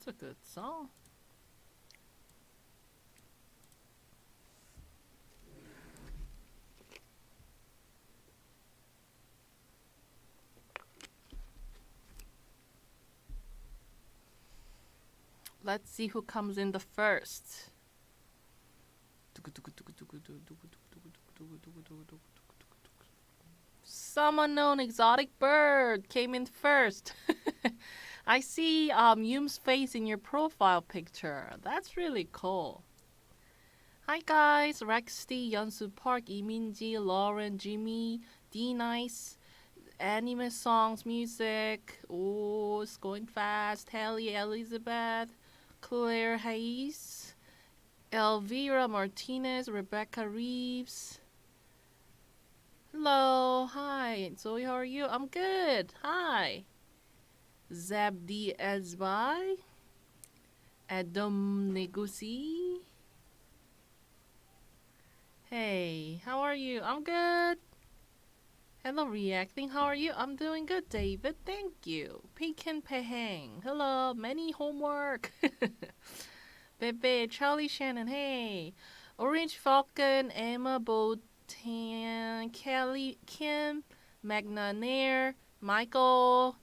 It's a good song. Let's see who comes in the first. Some unknown exotic bird came in first. I see Yum's face in your profile picture. That's really cool. Hi guys, Rexty, Yeonsu Park, Iminji, Lauren, Jimmy, D-Nice, anime songs, music. Oh, it's going fast. Haley, Elizabeth, Claire Hayes, Elvira Martinez, Rebecca Reeves. Hello, hi, Zoe, how are you? I'm good. Hi. Zabdi Ezbai, Adam Negusi. Hey, how are you? I'm good. Hello, ReacThing. How are you? I'm doing good, David. Thank you. Pekin Pehang. Hello. Many homework. Bebe, Charlie Shannon. Hey. Orange Falcon, Emma Botan, Kelly Kim, Magna Nair, Michael,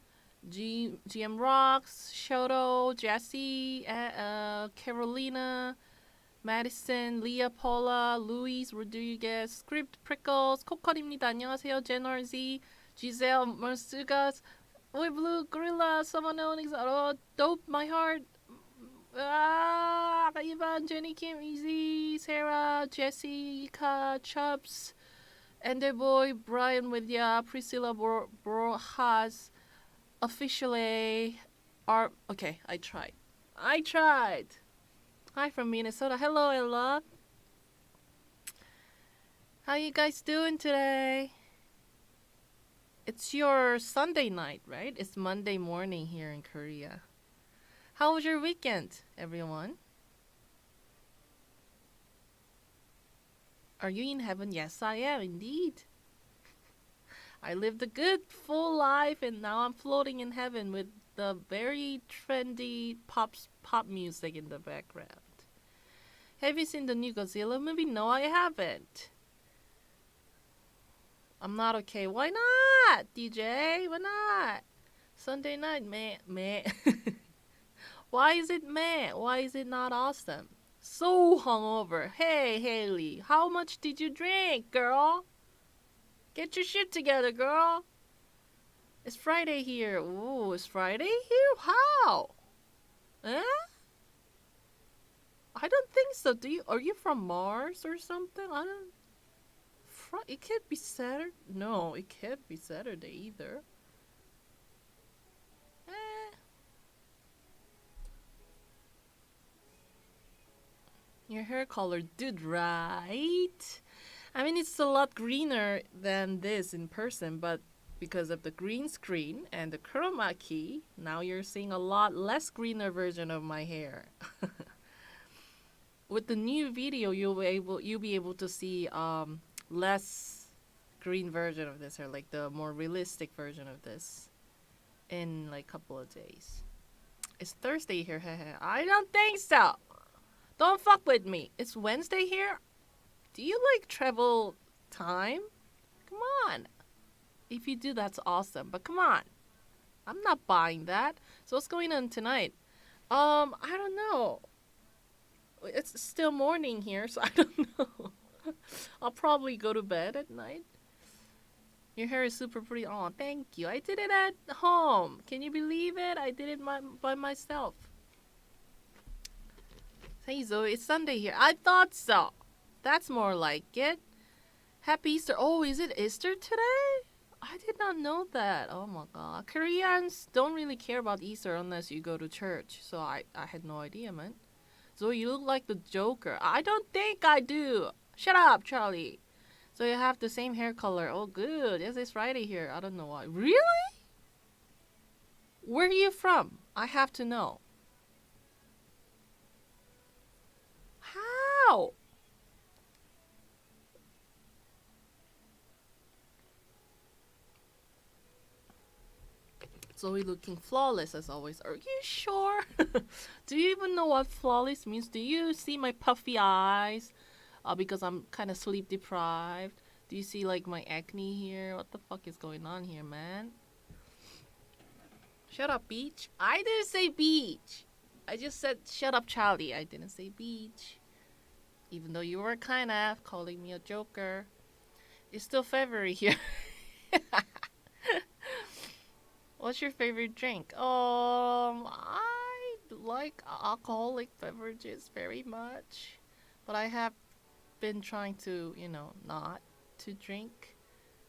GM Rocks, Shoto, Jesse, Carolina, Madison, Leah, Paula, Luis, Rodriguez, Script, Prickles, 코컬입니다. 안녕하세요, 제너지, Giselle, Mersugas, Oi Blue, Gorilla, someone known as Dope, My Heart, Ivan, Jenny, Kim, Easy, Sarah, Jessica, Chubbs, Enderboy, Brian with ya, Priscilla Borjas, officially, okay, I tried. Hi from Minnesota. Hello, Ella. How you guys doing today? It's your Sunday night, right? It's Monday morning here in Korea. How was your weekend, everyone? Are you in heaven? Yes, I am, indeed. I lived a good, full life, and now I'm floating in heaven with the very trendy pop music in the background. Have you seen the new Godzilla movie? No, I haven't. I'm not okay. Why not, DJ? Why not? Sunday night, meh. Why is it meh? Why is it not awesome? So hungover. Hey, Haley, how much did you drink, girl? Get your shit together, girl. It's Friday here. Ooh, it's Friday here? How? Eh? I don't think so. Are you from Mars or something? I don't. It can't be Saturday. No, it can't be Saturday either. Your hair color, dude, right? I mean, it's a lot greener than this in person, but because of the green screen and the chroma key, now you're seeing a lot less greener version of my hair. With the new video, you'll be able to see less green version of this hair, like the more realistic version of this, in like a couple of days. It's Thursday here. I don't think so. Don't fuck with me. It's Wednesday here. Do you like travel time? Come on. If you do, that's awesome. But come on. I'm not buying that. So what's going on tonight? I don't know. It's still morning here, so I don't know. I'll probably go to bed at night. Your hair is super pretty. Oh, thank you. I did it at home. Can you believe it? I did it by myself. Hey Zoe, it's Sunday here. I thought so. That's more like it. Happy Easter. Oh, is it Easter today? I did not know that. Oh my god. Koreans don't really care about Easter unless you go to church. So I had no idea, man. Zoe, you look like the Joker. I don't think I do. Shut up, Charlie. So you have the same hair color. Oh, good. Yes, it's Friday here. I don't know why. Really? Where are you from? I have to know. How? Zoey looking flawless as always. Are you sure? Do you even know what flawless means? Do you see my puffy eyes? Because I'm kind of sleep deprived. Do you see like my acne here? What the fuck is going on here, man? Shut up, beach. I didn't say beach. I just said shut up, Charlie. I didn't say beach. Even though you were kind of calling me a joker. It's still February here. What's your favorite drink? I like alcoholic beverages very much. But I have been trying to, not to drink.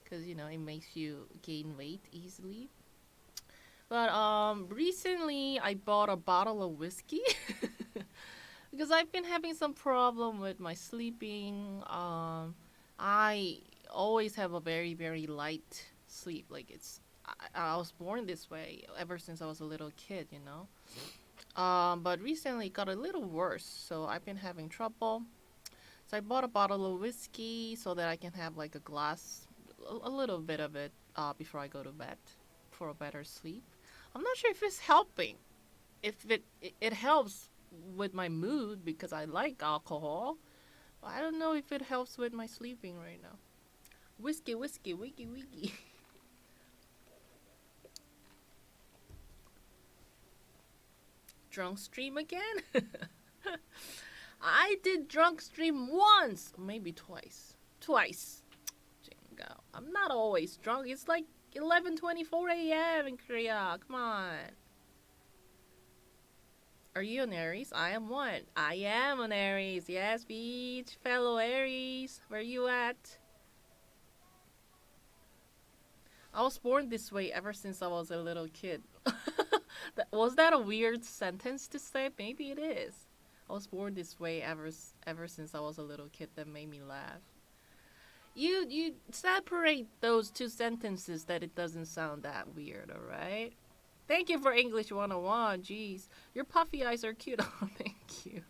Because, it makes you gain weight easily. But recently I bought a bottle of whiskey. Because I've been having some problem with my sleeping. I always have a very, very light sleep. Like I was born this way ever since I was a little kid, But recently it got a little worse, so I've been having trouble. So I bought a bottle of whiskey so that I can have like a glass, a little bit of it before I go to bed for a better sleep. I'm not sure if it's helping. If it helps with my mood because I like alcohol. But I don't know if it helps with my sleeping right now. Whiskey, wiki, wiki. Drunk stream again? I did drunk stream once, maybe twice. Jingo. I'm not always drunk. It's like 11:24 a.m. in Korea. Come on. Are you an Aries? I am one. I am an Aries. Yes, beach. Fellow Aries. Where you at? I was born this way ever since I was a little kid. Was that a weird sentence to say? Maybe it is. I was born this way ever since I was a little kid. That made me laugh. You separate those two sentences that it doesn't sound that weird, alright? Thank you for English 101. Jeez. Your puffy eyes are cute. Oh, thank you.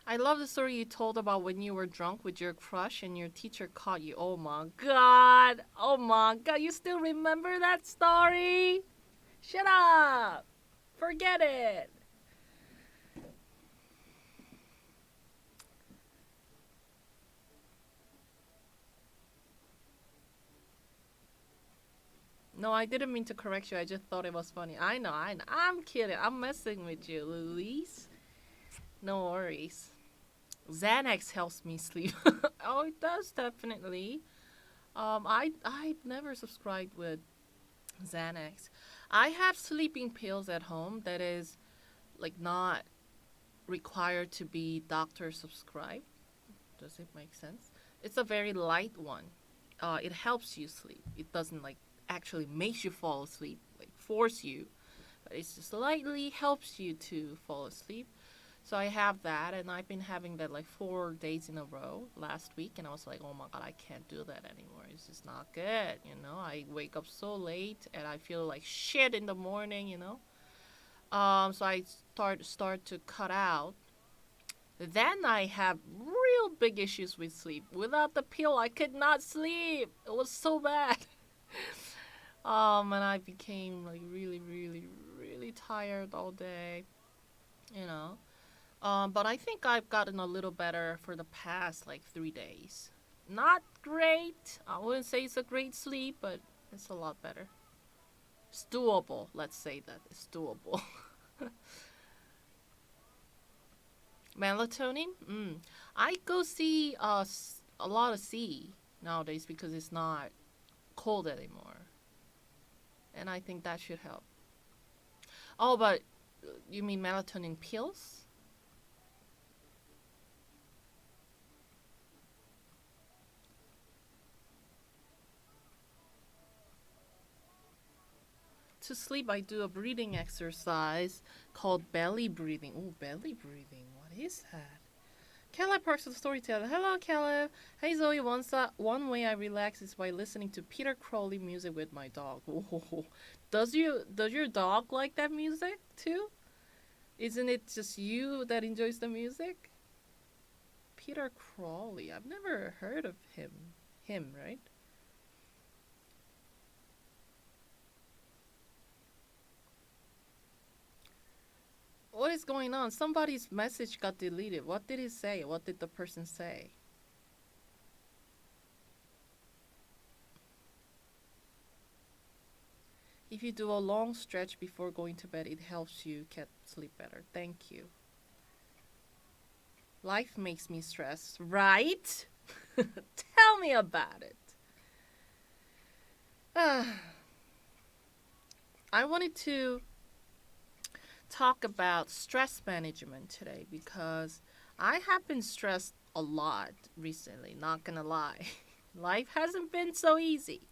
I love the story you told about when you were drunk with your crush and your teacher caught you. Oh my god. Oh my god. You still remember that story? Shut up. Forget it. No, I didn't mean to correct you. I just thought it was funny. I know. I'm kidding. I'm messing with you, Luis. No worries. Xanax helps me sleep. Oh, it does definitely. I've never subscribed with Xanax. I have sleeping pills at home that is like not required to be doctor subscribed. Does it make sense? It's a very light one. It helps you sleep. It doesn't like actually makes you fall asleep, like force you, but it just slightly helps you to fall asleep. So I have that, and I've been having that like 4 days in a row last week, and I was like, oh my god, I can't do that anymore. It's just not good, I wake up so late, and I feel like shit in the morning, So I start to cut out. Then I have real big issues with sleep. Without the pill, I could not sleep. It was so bad. And I became like really, really, really tired all day, But I think I've gotten a little better for the past like 3 days. Not great. I wouldn't say it's a great sleep, but it's a lot better. It's doable. Let's say that. It's doable. Melatonin? I go see a lot of sea nowadays because it's not cold anymore. And I think that should help. Oh, but you mean melatonin pills? To sleep, I do a breathing exercise called belly breathing. Oh, belly breathing. What is that? Caleb Parks, the storyteller. Hello, Caleb. Hey, Zoe. One way I relax is by listening to Peter Crowley music with my dog. Oh, does your dog like that music too? Isn't it just you that enjoys the music? Peter Crawley. I've never heard of him. Him, right? What is going on? Somebody's message got deleted. What did he say? What did the person say? If you do a long stretch before going to bed, it helps you get sleep better. Thank you. Life makes me stressed, right? Tell me about it. I wanted to talk about stress management today because I have been stressed a lot recently, not gonna lie. Life hasn't been so easy.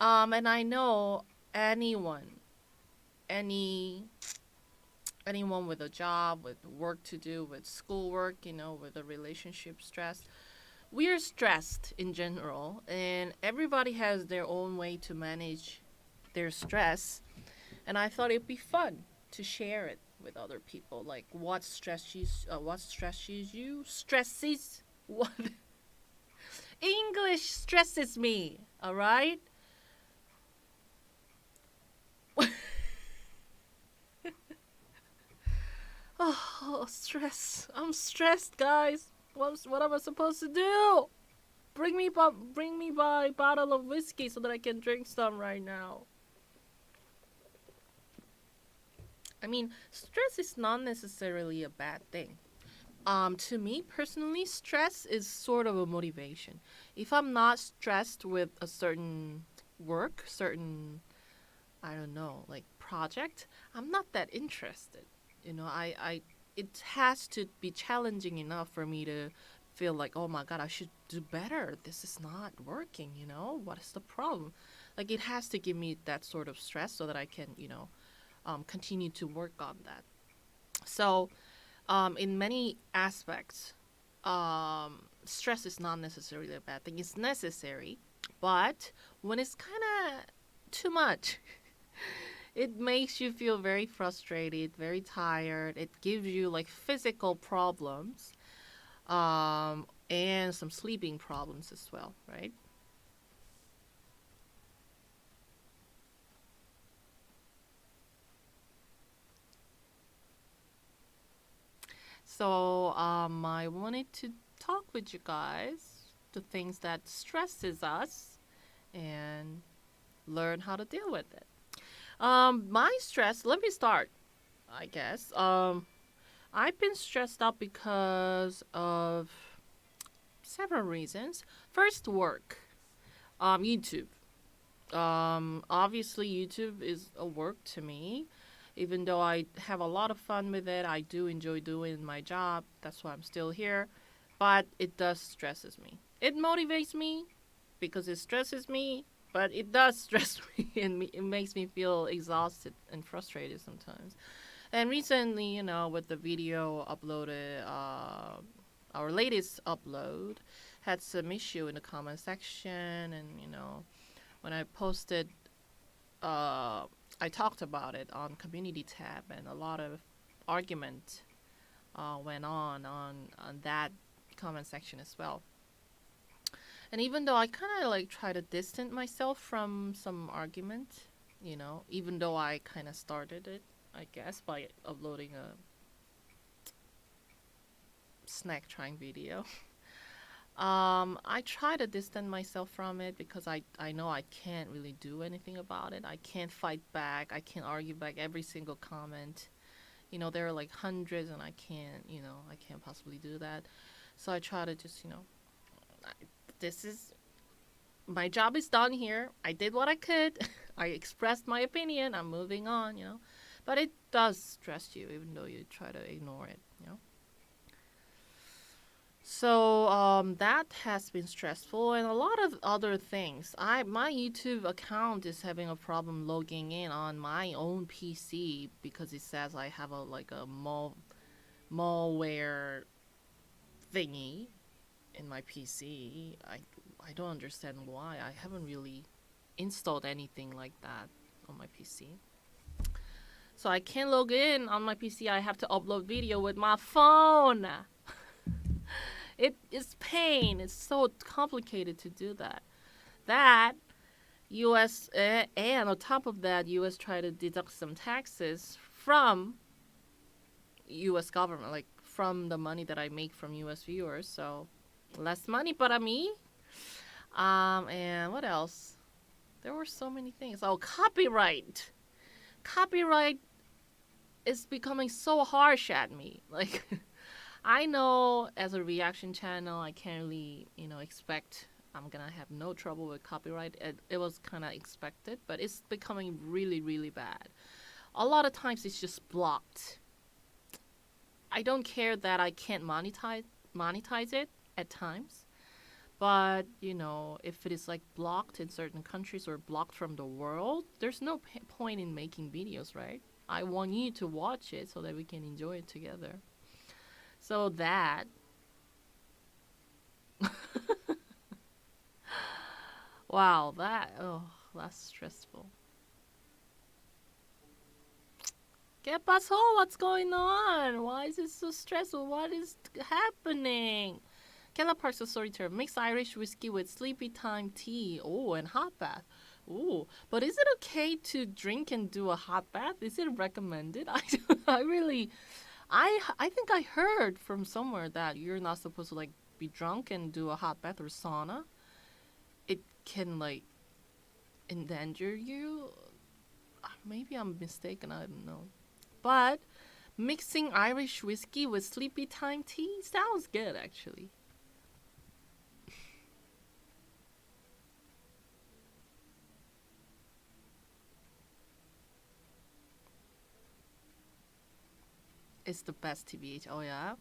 And I know anyone with a job, with work to do, with schoolwork, with a relationship stress, we are stressed in general, and everybody has their own way to manage their stress. And I thought it'd be fun to share it with other people, like what stresses what English stresses me. All right. Oh, stress. I'm stressed, guys. What am I supposed to do? Bring me by bottle of whiskey so that I can drink some right now. I mean, stress is not necessarily a bad thing. To me personally, stress is sort of a motivation. If I'm not stressed with a certain work, certain, I don't know, like project, I'm not that interested. It has to be challenging enough for me to feel like, oh my God, I should do better. This is not working, What is the problem? Like, it has to give me that sort of stress so that I can, continue to work on that. So, in many aspects, stress is not necessarily a bad thing. It's necessary, but when it's kind of too much, it makes you feel very frustrated, very tired. It gives you like physical problems, and some sleeping problems as well, right? So I wanted to talk with you guys the things that stresses us and learn how to deal with it. My stress. Let me start. I guess. I've been stressed out because of several reasons. First, work. YouTube. Obviously, YouTube is a work to me. Even though I have a lot of fun with it, I do enjoy doing my job. That's why I'm still here. But it does stresses me. It motivates me because it stresses me, but it does stress me and it makes me feel exhausted and frustrated sometimes. And recently, with the video uploaded, our latest upload had some issue in the comment section, and when I posted, I talked about it on community tab, and a lot of argument went on that comment section as well. And even though I kind of like try to distance myself from some argument, even though I kind of started it, I guess, by uploading a snack trying video. I try to distance myself from it because I know I can't really do anything about it. I can't fight back. I can't argue back every single comment. There are like hundreds, and I can't possibly do that. So I try to just, this is, my job is done here. I did what I could. I expressed my opinion. I'm moving on, But it does stress you, even though you try to ignore it, So that has been stressful, and a lot of other things. My YouTube account is having a problem logging in on my own PC because it says I have a malware thingy in my PC. I don't understand why. I haven't really installed anything like that on my PC. So I can't log in on my PC. I have to upload video with my phone. It's pain. It's so complicated to do that. That U.S. And on top of that, U.S. try to deduct some taxes from U.S. government, like from the money that I make from U.S. viewers. So less money para me. And what else? There were so many things. Oh, copyright. Copyright is becoming so harsh at me. Like, I know as a reaction channel, I can't really, expect I'm gonna have no trouble with copyright. It was kind of expected, but it's becoming really, really bad. A lot of times it's just blocked. I don't care that I can't monetize it at times. But, if it is like blocked in certain countries or blocked from the world, there's no point in making videos, right? I want you to watch it so that we can enjoy it together. So that. Wow, that's stressful. ¿Qué pasó? What's going on? Why is it so stressful? What is happening? Kella Parks of Storyteller, mixed Irish whiskey with sleepy time tea. Oh, and hot bath. Oh, but is it okay to drink and do a hot bath? Is it recommended? I think I heard from somewhere that you're not supposed to like be drunk and do a hot bath or sauna. It can like endanger you. Maybe I'm mistaken. I don't know. But mixing Irish whiskey with sleepy time tea sounds good, actually. It's the best TBH. Oh, yeah?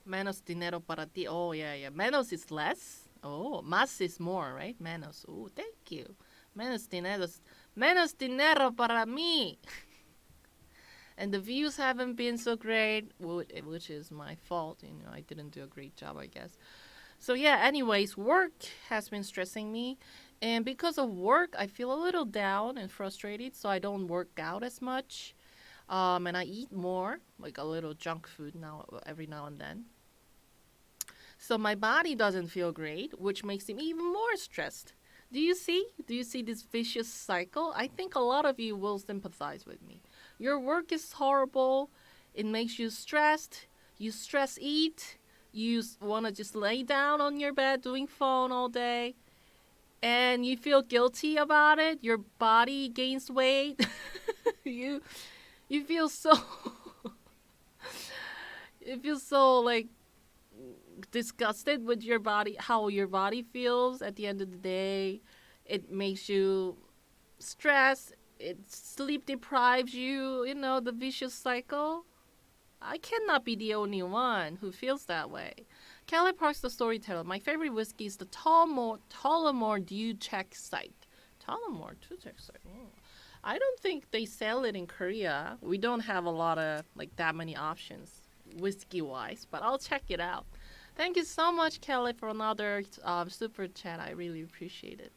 Menos dinero para ti. Oh, yeah. Menos is less. Oh, más is more, right? Menos. Oh, thank you. Menos dinero para mí. And the views haven't been so great, which is my fault. I didn't do a great job, I guess. So yeah, anyways, work has been stressing me. And because of work, I feel a little down and frustrated, so I don't work out as much. And I eat more, like a little junk food every now and then. So my body doesn't feel great, which makes me even more stressed. Do you see? Do you see this vicious cycle? I think a lot of you will sympathize with me. Your work is horrible. It makes you stressed. You stress eat. You want to just lay down on your bed doing phone all day. And you feel guilty about it. Your body gains weight. you feel so you feel so like disgusted with your body, how your body feels at the end of the day. It makes you stress. It sleep deprives you, the vicious cycle. I cannot be the only one who feels that way. Kelly Parks the Storyteller. My favorite whiskey is the Tullamore Dew Check site. Tullamore Dew Check site. Oh. I don't think they sell it in Korea. We don't have a lot of that many options whiskey wise, but I'll check it out. Thank you so much, Kelly, for another super chat. I really appreciate it.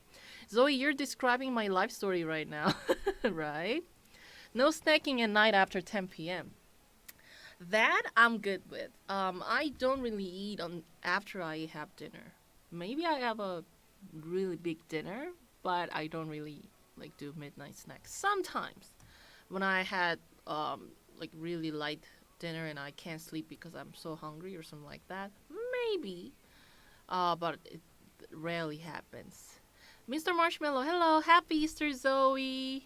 Zoey, you're describing my life story right now, right? No snacking at night after 10 p.m. That I'm good with. I don't really eat after I have dinner. Maybe I have a really big dinner, but I don't really do midnight snacks. Sometimes when I had really light dinner and I can't sleep because I'm so hungry or something like that, maybe. But it rarely happens. Mr. Marshmallow, hello, happy Easter, Zoey.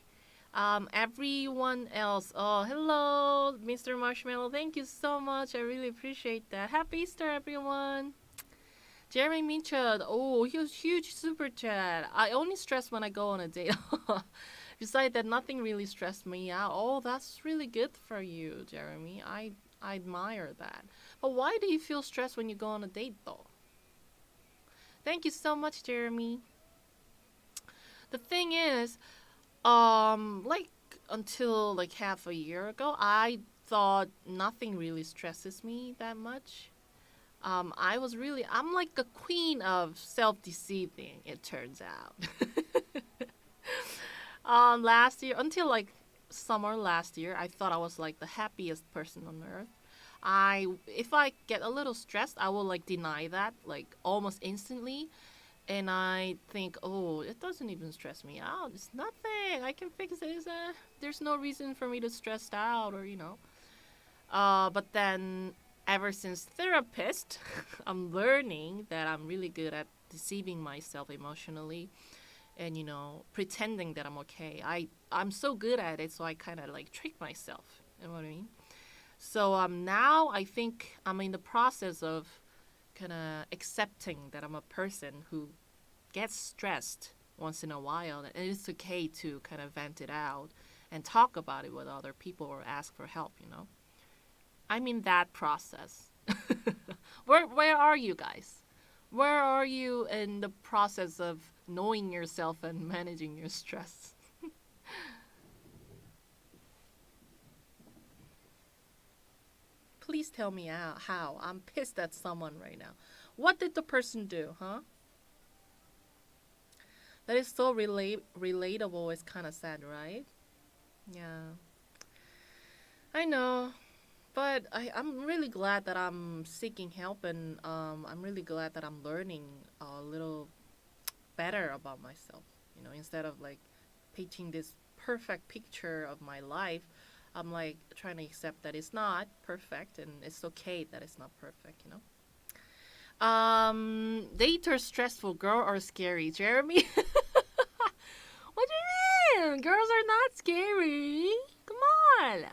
Everyone else, oh, hello, Mr. Marshmallow, thank you so much. I really appreciate that. Happy Easter, everyone. Jeremy Minchud, oh, huge super chat. I only stress when I go on a date. Besides that, nothing really stressed me out. Oh, that's really good for you, Jeremy. I admire that. But why do you feel stressed when you go on a date, though? Thank you so much, Jeremy. The thing is, until half a year ago, I thought nothing really stresses me that much. I'm like a queen of self-deceiving, it turns out. Last year, until summer last year, I thought I was like the happiest person on earth. If I get a little stressed, I will like deny that like almost instantly, and I think, oh, it doesn't even stress me out. It's nothing. I can fix it. There's no reason for me to stress out or But then, ever since therapist, I'm learning that I'm really good at deceiving myself emotionally, and pretending that I'm okay. I'm so good at it, so I kind of like trick myself. You know what I mean? So now I think I'm in the process of kind of accepting that I'm a person who gets stressed once in a while, and it's okay to kind of vent it out and talk about it with other people or ask for help. I'm in that process. Where are you guys? Where are you in the process of knowing yourself and managing your stress? Please tell me how. I'm pissed at someone right now. What did the person do, huh? That is so relatable. It's kind of sad, right? Yeah. I know. But I'm really glad that I'm seeking help, and I'm really glad that I'm learning a little better about myself. Instead of like painting this perfect picture of my life, I'm like trying to accept that it's not perfect, and it's okay that it's not perfect. Date or stressful, girl or scary, Jeremy? What do you mean? Girls are not scary. Come on.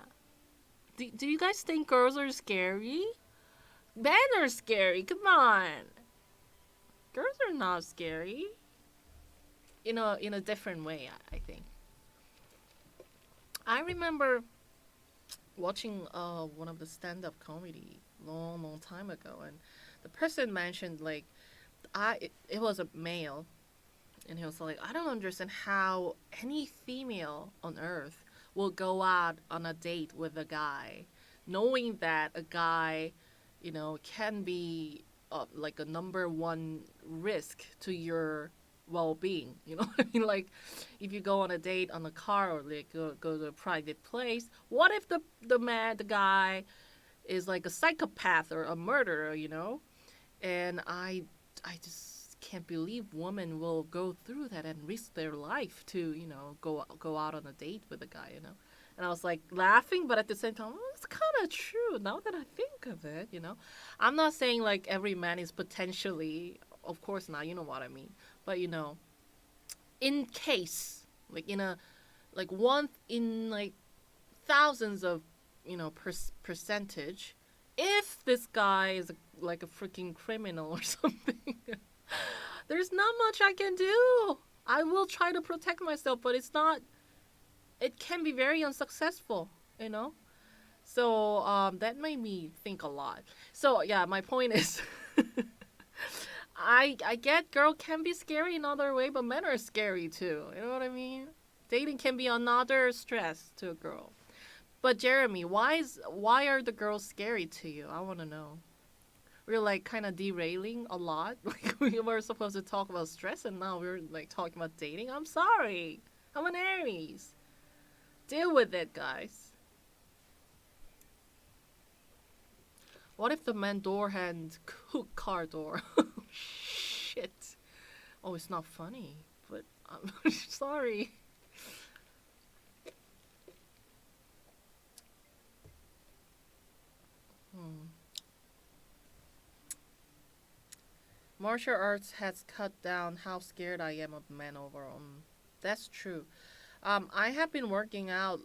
Do you guys think girls are scary? Men are scary. Come on. Girls are not scary. In a different way, I think. I remember watching one of the stand-up comedy long time ago, and the person mentioned like it was a male, and he was like, I don't understand how any female on earth will go out on a date with a guy, knowing that a guy, can be like a number one risk to your well-being. You know what I mean? Like, if you go on a date on a car or like go to a private place, what if the guy is like a psychopath or a murderer? And I just can't believe women will go through that and risk their life to go out on a date with a guy. And I was like laughing, but at the same time, it's kind of true now that I think of it. I'm not saying like every man is potentially, of course not, you know what I mean, but in case, like in a like one in like thousands of percentage, if this guy is like a freaking criminal or something, there's not much I can do. I will try to protect myself, but it can be very unsuccessful. So that made me think a lot. So yeah, my point is, I get girl can be scary in another way, but men are scary too. You know what I mean? Dating can be another stress to a girl. But Jeremy, why are the girls scary to you? I want to know. We're like kind of derailing a lot. Like we were supposed to talk about stress, and now we're like talking about dating. I'm sorry. I'm an Aries. Deal with it, guys. What if the man door had cook car door? Shit. Oh, it's not funny, but I'm sorry. Martial arts has cut down how scared I am of men overall. That's true. I have been working out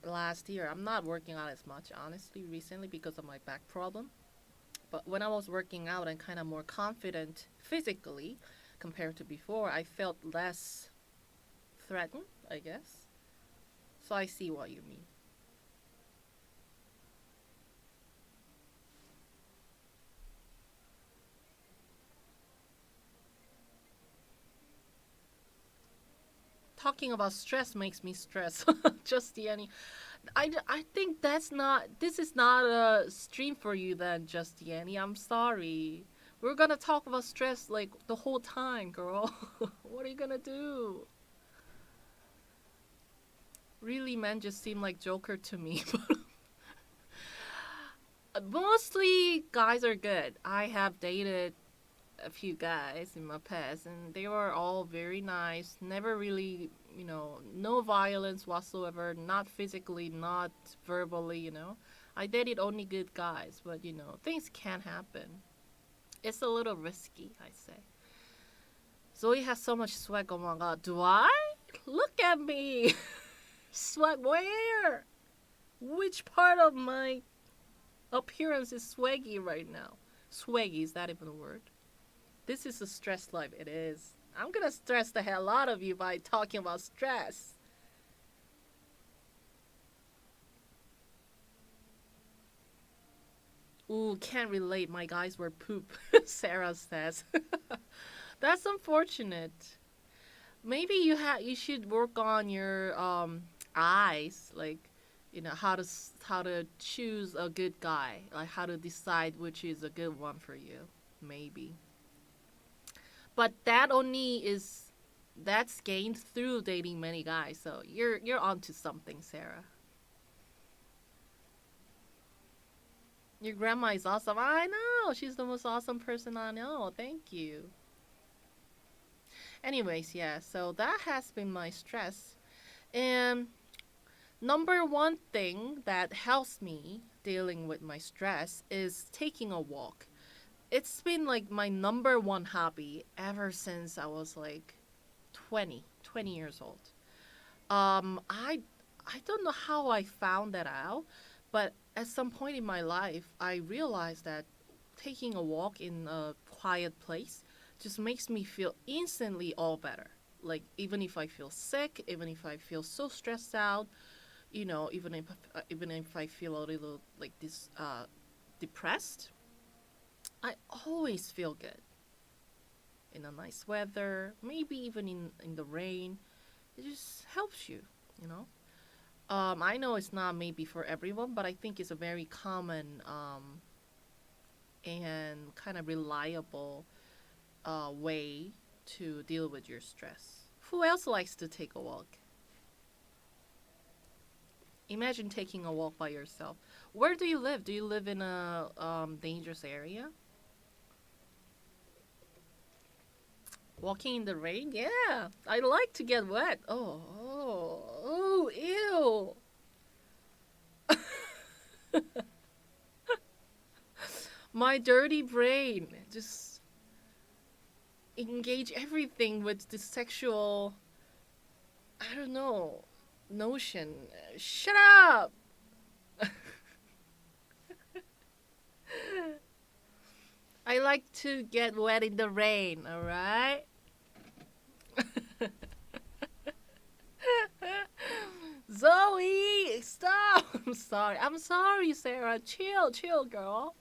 last year. I'm not working out as much, honestly, recently because of my back problem. But when I was working out and kind of more confident physically compared to before, I felt less threatened, I guess. So I see what you mean. Talking about stress makes me stress. Just Yanni. I think this is not a stream for you then, Just Yanni. I'm sorry. We're gonna talk about stress like the whole time, girl. What are you gonna do? Really, men just seem like Joker to me. Mostly guys are good. I have dated a few guys in my past, and they were all very nice. Never really, no violence whatsoever. Not physically, not verbally. I dated only good guys, but things can happen. It's a little risky, I say. Zoey has so much swag. Oh my god, do I? Look at me. Swag where? Which part of my appearance is swaggy right now? Swaggy, is that even a word? This is a stress life. It is. I'm gonna stress the hell out of you by talking about stress. Ooh, can't relate. My guys were poop, Sarah says. That's unfortunate. Maybe you should work on your eyes, like how to choose a good guy, like how to decide which is a good one for you. Maybe. But that's gained through dating many guys. So you're onto something, Sarah. Your grandma is awesome. I know. She's the most awesome person I know. Thank you. Anyways, yeah. So that has been my stress. And number one thing that helps me dealing with my stress is taking a walk. It's been like my number one hobby ever since I was like 20 years old. I don't know how I found that out, but at some point in my life, I realized that taking a walk in a quiet place just makes me feel instantly all better. Like even if I feel sick, even if I feel so stressed out, even if I feel a little like this depressed, I always feel good in a nice weather, maybe even in the rain. It just helps you, you know. I know it's not maybe for everyone, but I think it's a very common and kind of reliable way to deal with your stress. Who else likes to take a walk? Imagine taking a walk by yourself. Where do you live? Do you live in a dangerous area? Walking in the rain? Yeah, I like to get wet. Oh, ew. My dirty brain just engage everything with this sexual, I don't know, notion. Shut up! I like to get wet in the rain, alright? Zoey, stop! I'm sorry, Sarah. Chill, girl.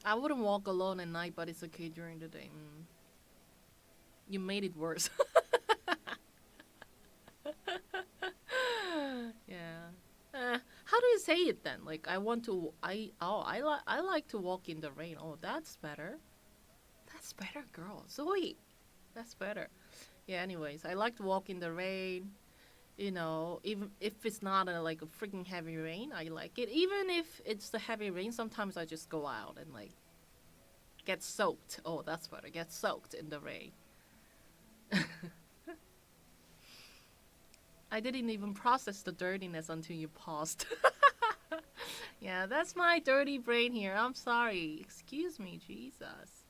I wouldn't walk alone at night, but it's okay during the day. You made it worse. Yeah. How do you say it then? Like I want to. I like to walk in the rain. Oh, that's better. That's better, girl. Zoe. That's better. Yeah. Anyways, I like to walk in the rain. Even if it's not like a freaking heavy rain, I like it. Even if it's the heavy rain, sometimes I just go out and like get soaked. Oh, that's better. Get soaked in the rain. I didn't even process the dirtiness until you paused. Yeah, that's my dirty brain here. I'm sorry. Excuse me, Jesus.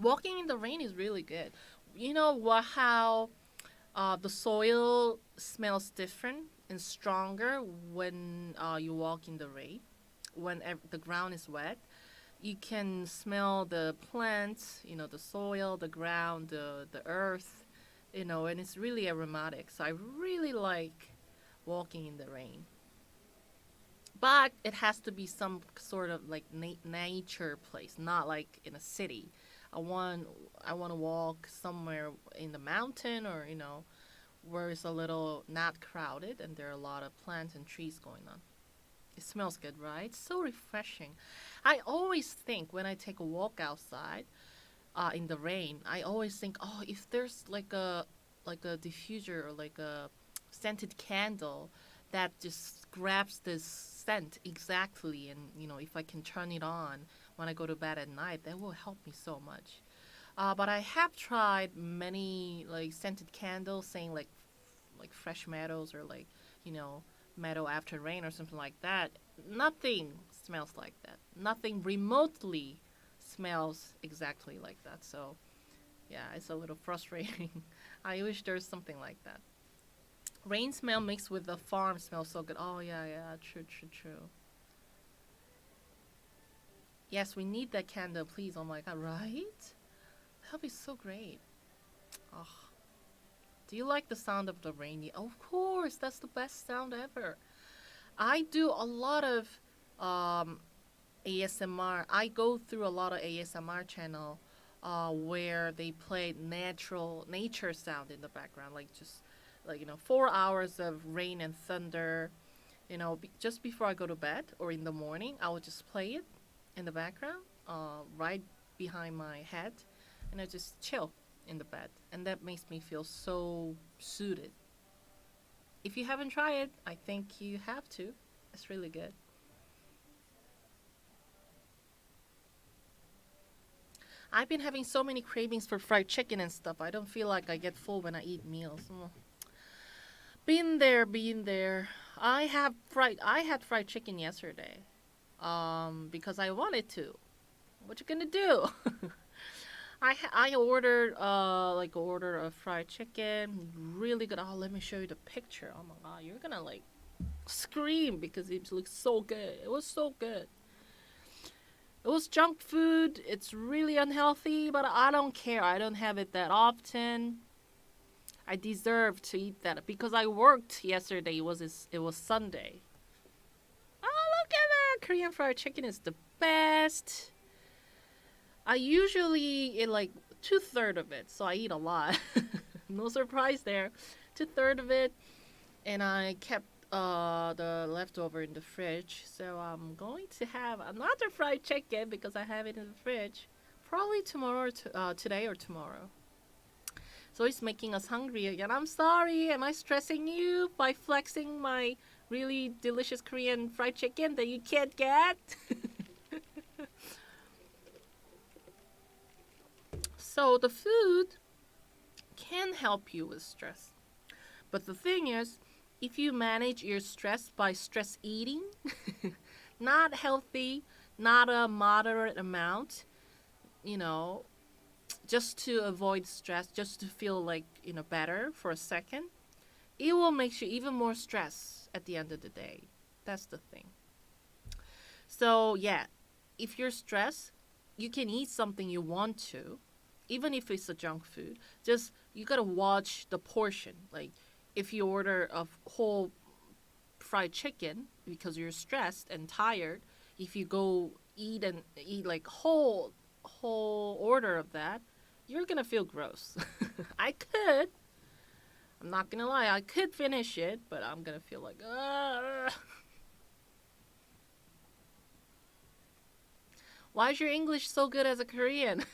Walking in the rain is really good. You know what? How the soil smells different and stronger when you walk in the rain. When the ground is wet, you can smell the plants, the soil, the ground, the earth, and it's really aromatic. So I really like walking in the rain. But it has to be some sort of like nature place, not like in a city. I want I want to walk somewhere in the mountain or where it's a little not crowded and there are a lot of plants and trees going on. It smells good, right? It's so refreshing. I always think when I take a walk outside, in the rain, I always think, oh, if there's like a diffuser or like a scented candle that just grabs this scent exactly, and if I can turn it on when I go to bed at night, that will help me so much. But I have tried many like scented candles, saying like fresh meadows or like you know meadow after rain or something like that. Nothing smells like that. Nothing remotely smells exactly like that. So yeah, it's a little frustrating. I wish there's something like that. Rain smell mixed with the farm smells so good. Oh yeah, yeah, true, true, true. Yes, we need that candle, please. Oh my god, right? That'll be so great. Oh, do you like the sound of the rain? Of course, that's the best sound ever. I do a lot of um, ASMR. I go through a lot of ASMR channel where they play natural nature sound in the background, like just like 4 hours of rain and thunder. Just before I go to bed or in the morning, I will just play it in the background, right behind my head, and I just chill in the bed, and that makes me feel so suited. If you haven't tried it, I think you have to. It's really good. I've been having so many cravings for fried chicken and stuff. I don't feel like I get full when I eat meals. Been there, been there. I had fried chicken yesterday. Because I wanted to. What you gonna do? I ordered like order of fried chicken, really good. Oh, let me show you the picture. Oh my god, you're gonna like scream because it looks so good. It was so good. It was junk food. It's really unhealthy, but I don't care. I don't have it that often. I deserve to eat that because I worked yesterday. It was Sunday. Oh, look at that! Korean fried chicken is the best. I usually eat like 2/3 of it, so I eat a lot. No surprise there. 2/3 of it, and I kept the leftover in the fridge. So I'm going to have another fried chicken because I have it in the fridge. Probably tomorrow, today or tomorrow. So it's making us hungry again. I'm sorry. Am I stressing you by flexing my really delicious Korean fried chicken that you can't get? So the food can help you with stress. But the thing is, if you manage your stress by stress eating, not healthy, not a moderate amount, you know, just to avoid stress, just to feel like, better for a second, it will make you even more stressed at the end of the day. That's the thing. So, yeah, if you're stressed, you can eat something you want to, even if it's a junk food. Just, you gotta watch the portion. Like, if you order a whole fried chicken because you're stressed and tired, if you go eat like whole order of that, you're gonna feel gross. I could. I'm not gonna lie. I could finish it, but I'm gonna feel like, Why is your English so good as a Korean?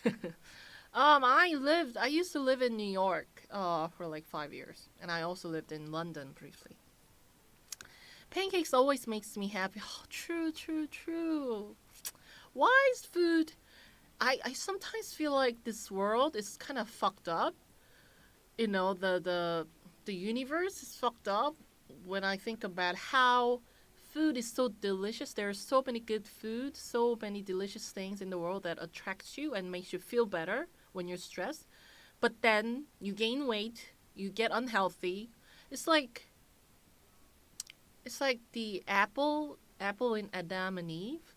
I used to live in New York for like 5 years, and I also lived in London briefly. Pancakes always makes me happy. Oh, true, true, true. Why is food? I sometimes feel like this world is kind of fucked up. The universe is fucked up when I think about how food is so delicious. There are so many good food, so many delicious things in the world that attracts you and makes you feel better when you're stressed. But then you gain weight, you get unhealthy. It's like the apple in Adam and Eve.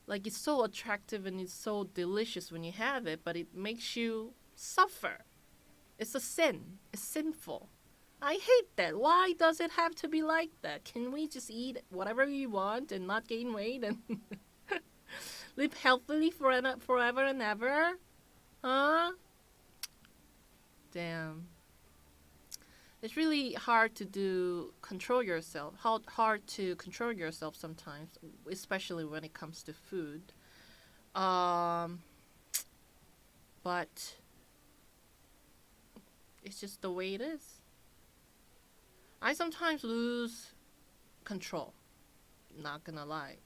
Like, it's so attractive and it's so delicious when you have it, but it makes you suffer. It's a sin. It's sinful. I hate that. Why does it have to be like that? Can we just eat whatever we want and not gain weight and live healthily forever and ever? Huh? Damn. It's really hard to control yourself. Hard to control yourself sometimes, especially when it comes to food. Um, but it's just the way it is. I sometimes lose control. Not gonna lie.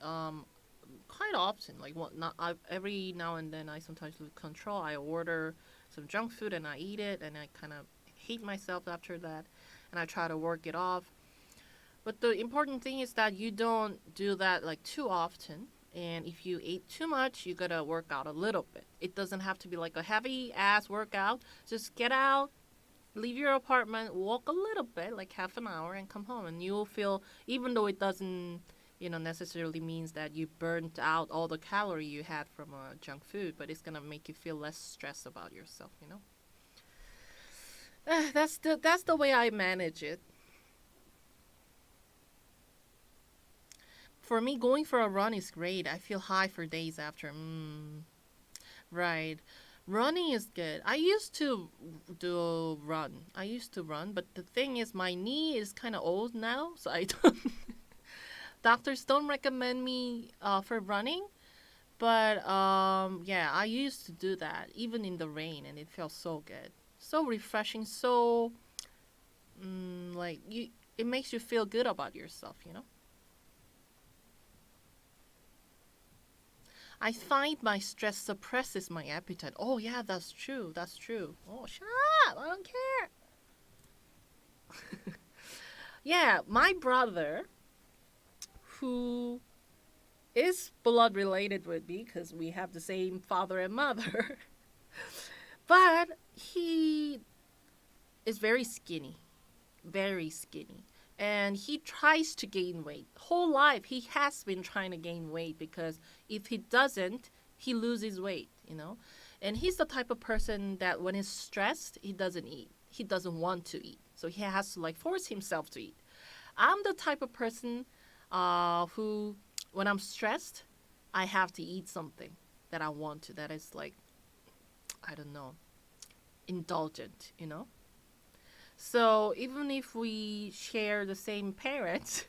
Quite often, like what? Not every now and then, I sometimes lose control. I order some junk food and I eat it, and I kind of hate myself after that, and I try to work it off. But the important thing is that you don't do that like too often. And if you eat too much, you gotta work out a little bit. It doesn't have to be like a heavy ass workout. Just get out, leave your apartment, walk a little bit, like half an hour, and come home. And you'll feel, even though it doesn't, necessarily means that you burnt out all the calorie you had from junk food, but it's gonna make you feel less stressed about yourself. That's the way I manage it. For me, going for a run is great. I feel high for days after. Right. Running is good. I used to do run. I used to run, but the thing is, my knee is kind of old now, so I don't. Doctors don't recommend me for running, but yeah, I used to do that even in the rain, and it felt so good, so refreshing, so like you. It makes you feel good about yourself. I find my stress suppresses my appetite. Oh yeah, that's true. That's true. Oh, shut up! I don't care. Yeah, my brother, who is blood related with me because we have the same father and mother, but he is very skinny, very skinny. And he tries to gain weight. Whole life he has been trying to gain weight because if he doesn't, he loses weight. And he's the type of person that when he's stressed, he doesn't eat. He doesn't want to eat. So he has to like force himself to eat. I'm the type of person who, when I'm stressed, I have to eat something that I want to. That is like, I don't know, indulgent. So even if we share the same parents,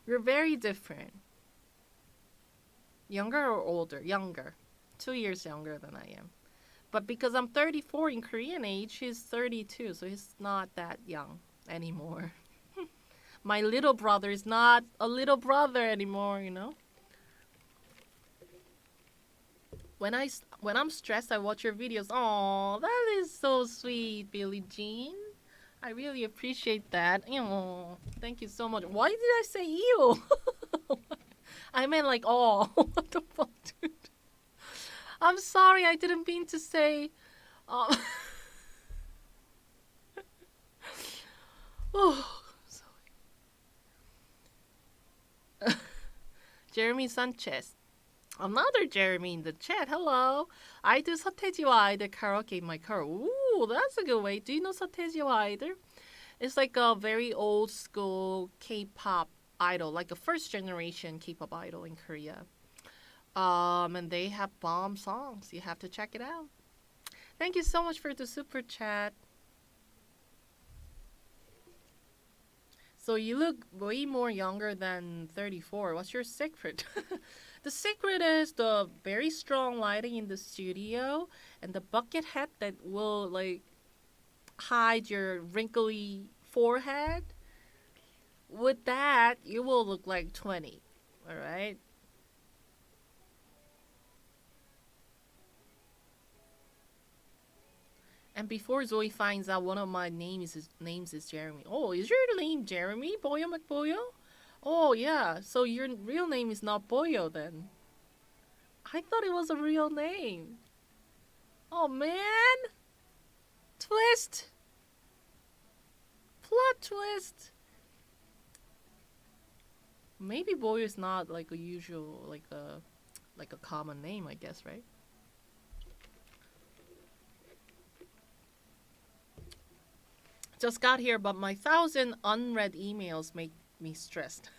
we're very different. Younger or older? Younger. 2 years younger than I am. But because I'm 34 in Korean age, he's 32, so he's not that young anymore. My little brother is not a little brother anymore. When I'm stressed, I watch your videos. Oh, that is so sweet, Billie Jean. I really appreciate that. Ew. Thank you so much. Why did I say ew? I meant like, oh, what the fuck, dude? I'm sorry, I didn't mean to say. Um, oh, sorry. Jeremy Sanchez. Another Jeremy in the chat. Hello. I do 서태지와 아이들 karaoke in my car. Ooh, that's a good way. Do you know 서태지와 아이들? It's like a very old school K-pop idol, like a first generation K-pop idol in Korea. And they have bomb songs. You have to check it out. Thank you so much for the super chat. So you look way more younger than 34. What's your secret? The secret is the very strong lighting in the studio and the bucket hat that will like hide your wrinkly forehead. With that, you will look like 20. All right? And before Zoe finds out one of my names is Jeremy. Oh, is your name Jeremy? Boyo McBoyo? Oh, yeah. So your real name is not Boyo then. I thought it was a real name. Oh, man. Twist. Plot twist. Maybe Boyo is not like a usual, like a common name, I guess, right? Just got here, but my 1,000 unread emails make me stressed.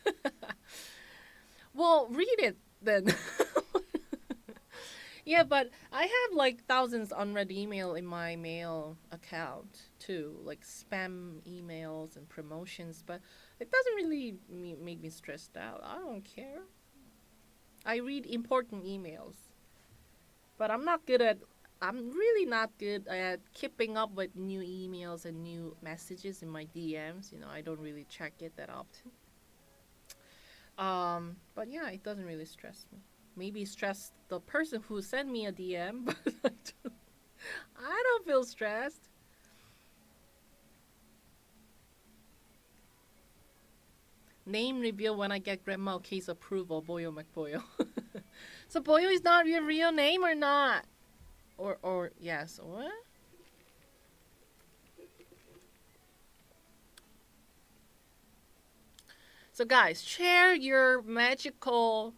Well, read it then. Yeah, but I have like thousands unread email in my mail account too, like spam emails and promotions, but it doesn't really make me stressed out. I don't care. I read important emails, but I'm really not good at keeping up with new emails and new messages in my DMs. I don't really check it that often. But yeah, it doesn't really stress me. Maybe stress the person who sent me a DM, but I don't feel stressed. Name reveal when I get Grandmaok case approval, Boyo McBoyo. So Boyo is not your real name or not? Or yes, what? So guys, share your magical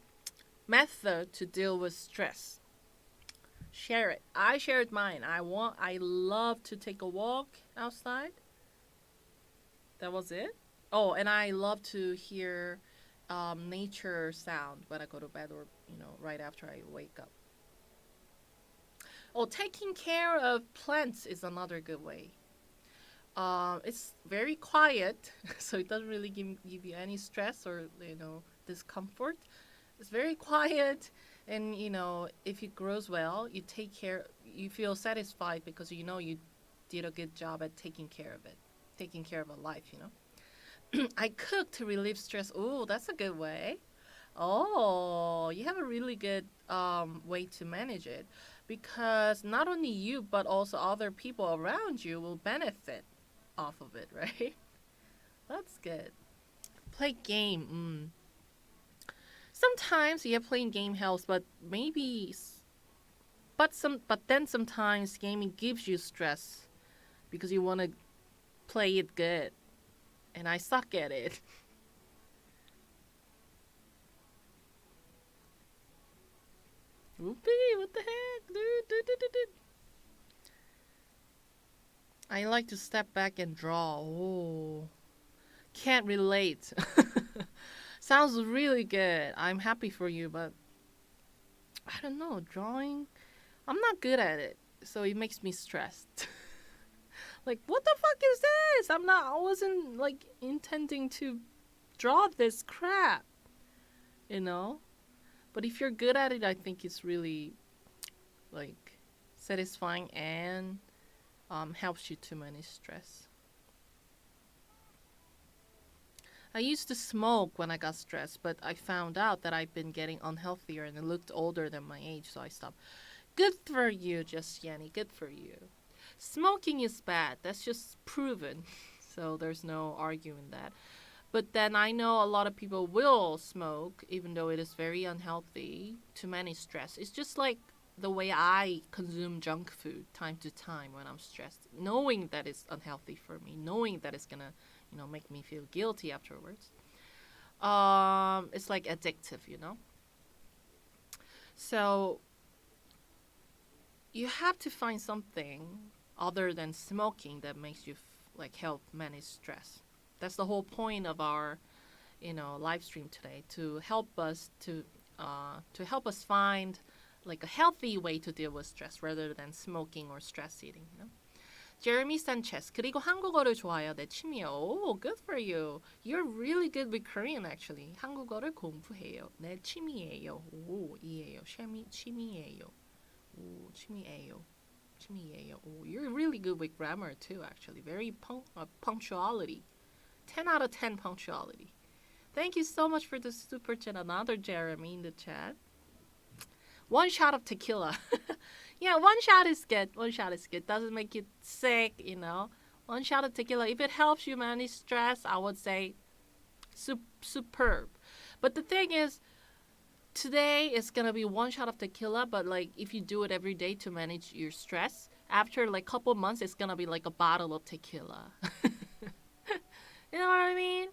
method to deal with stress. Share it. I shared mine. I love to take a walk outside. That was it. Oh, and I love to hear nature sound when I go to bed or right after I wake up. Oh, taking care of plants is another good way. It's very quiet, so it doesn't really give you any stress or discomfort. It's very quiet, and if it grows well, you feel satisfied because you did a good job at taking care of it, taking care of a life. I cook to relieve stress. Oh, that's a good way. Oh, you have a really good way to manage it because not only you but also other people around you will benefit off of it, right? That's good. Play game. Sometimes, yeah, playing game helps, but but then sometimes gaming gives you stress because you want to play it good, and I suck at it. Whoopee, what the heck, dude? I like to step back and draw. Oh, can't relate. Sounds really good. I'm happy for you, but I don't know. Drawing, I'm not good at it, so it makes me stressed. Like, what the fuck is this? I wasn't like intending to draw this crap, you know? But if you're good at it, I think it's really like satisfying and helps you to manage stress. I used to smoke when I got stressed, but I found out that I've been getting unhealthier and I looked older than my age, so I stopped. Good for you, just Yanni. Good for you. Smoking is bad. That's just proven. So there's no arguing that. But then I know a lot of people will smoke, even though it is very unhealthy, to manage stress. It's just like the way I consume junk food time to time when I'm stressed, knowing that it's unhealthy for me, knowing that it's gonna, make me feel guilty afterwards. It's like addictive. So you have to find something other than smoking that makes you like help manage stress. That's the whole point of our, live stream today, to help us find like a healthy way to deal with stress rather than smoking or stress eating. Jeremy Sanchez. 그리고 한국어를 좋아해요. 내 취미요. Oh, good for you. You're really good with Korean actually. 한국어를 공부해요. 내 취미예요. 오, 이해요. 취미예요. 오, 취미예요. 취미예요. Oh, you're really good with grammar too actually. Very punctuality. 10 out of 10 punctuality. Thank you so much for the super chat. Another Jeremy in the chat. One shot of tequila. Yeah, one shot is good. One shot is good. Doesn't make you sick. One shot of tequila. If it helps you manage stress, I would say superb. But the thing is, today is going to be one shot of tequila, but like if you do it every day to manage your stress, after like couple months, it's going to be like a bottle of tequila. You know what I mean?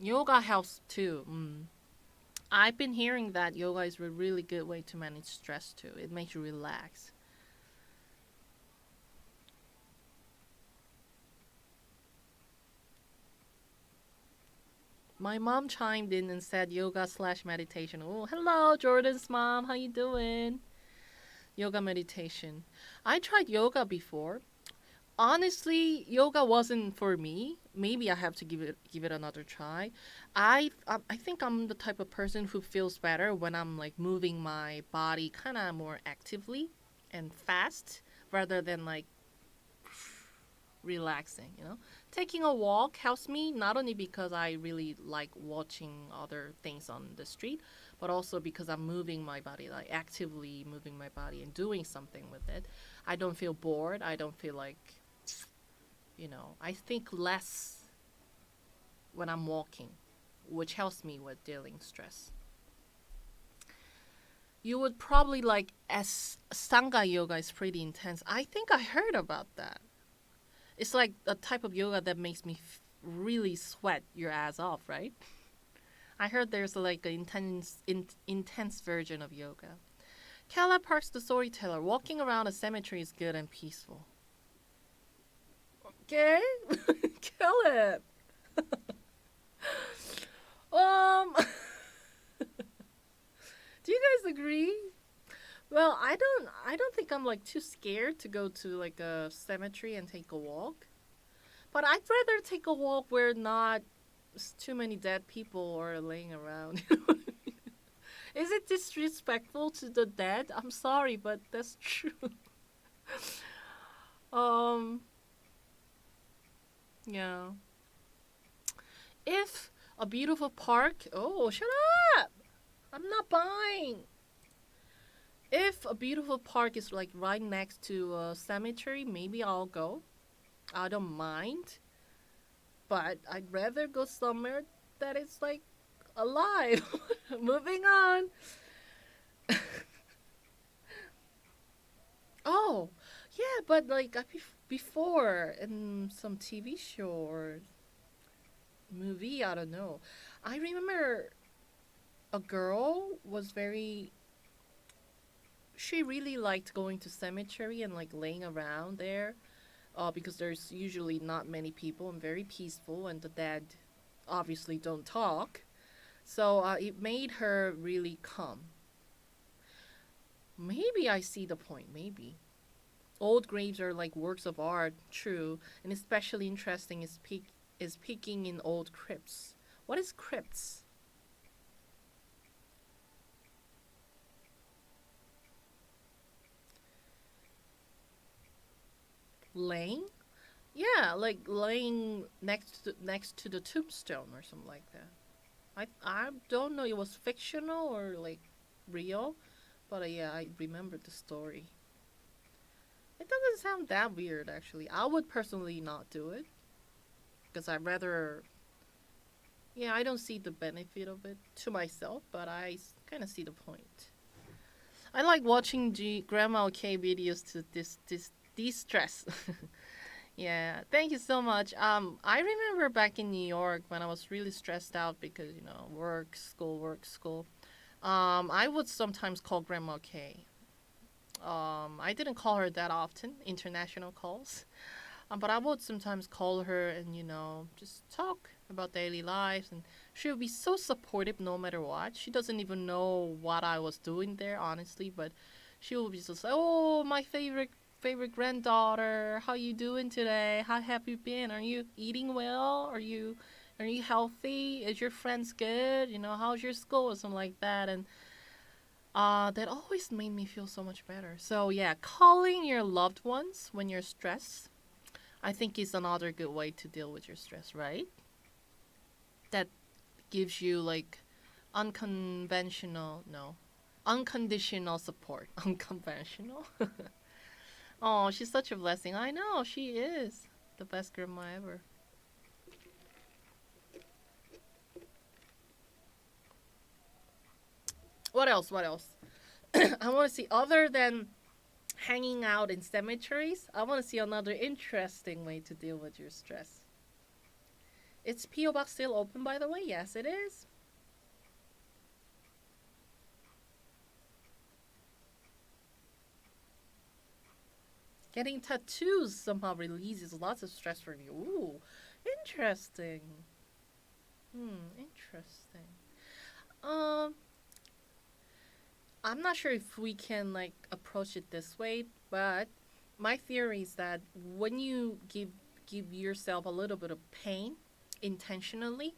Yoga helps too. I've been hearing that yoga is a really good way to manage stress too. It makes you relax. My mom chimed in and said yoga slash meditation. Oh, hello, Jordan's mom. How you doing? Yoga meditation. I tried yoga before. Honestly, yoga wasn't for me. Maybe I have to give it another try. I think I'm the type of person who feels better when I'm like moving my body kind of more actively and fast rather than like relaxing, you know. Taking a walk helps me not only because I really like watching other things on the street, but also because I'm moving my body, like actively moving my body and doing something with it. I don't feel bored. I don't feel like, I think less when I'm walking, which helps me with dealing stress. You would probably like as Sangha yoga is pretty intense. I think I heard about that. It's like a type of yoga that makes me really sweat your ass off, right? I heard there's like an intense version of yoga. Kala Park's the storyteller. Walking around a cemetery is good and peaceful. Okay, kill it. um, do you guys agree? Well, I don't think I'm like too scared to go to like a cemetery and take a walk. But I'd rather take a walk where not too many dead people are laying around. Is it disrespectful to the dead? I'm sorry, but that's true. um, yeah. If a beautiful park, oh, shut up! I'm not buying. If a beautiful park is like right next to a cemetery, maybe I'll go. I don't mind, but I'd rather go somewhere that is like alive. Moving on. Oh, yeah, but like before in some TV show or movie, I don't know. I remember a girl was very. She really liked going to cemetery and like laying around there, because there's usually not many people and very peaceful, and the dead obviously don't talk. So it made her really calm. Maybe I see the point. Maybe old graves are like works of art, true, and especially interesting is peeking in old crypts. What is crypts? Laying? Yeah, like laying next to the tombstone or something like that. I don't know it was fictional or like real, but yeah, I remember the story. It doesn't sound that weird actually. I would personally not do it because I'd rather. Yeah, I don't see the benefit of it to myself, but I kind of see the point. I like watching Grandmaok videos to this de-stress. Yeah, thank you so much. I remember back in New York when I was really stressed out because work, school. I would sometimes call Grandma K. I didn't call her that often, international calls. But I would sometimes call her and just talk about daily lives, and she would be so supportive no matter what. She doesn't even know what I was doing there, honestly, but she will be just like, "Oh, my favorite granddaughter, how you doing today? How have you been? Are you eating well? Are you healthy? Is your friends good? How's your school?" or something like that, and that always made me feel so much better. So yeah, calling your loved ones when you're stressed, I think is another good way to deal with your stress, right? That gives you like unconventional, no, unconditional support. Unconventional. Oh, she's such a blessing. I know she is the best grandma ever. What else? What else? I want to see other than hanging out in cemeteries. I want to see another interesting way to deal with your stress. Is P.O. Box still open, by the way? Yes, it is. Getting tattoos somehow releases lots of stress from you. Ooh, interesting. Interesting. Um, I'm not sure if we can like approach it this way, but my theory is that when you give yourself a little bit of pain intentionally,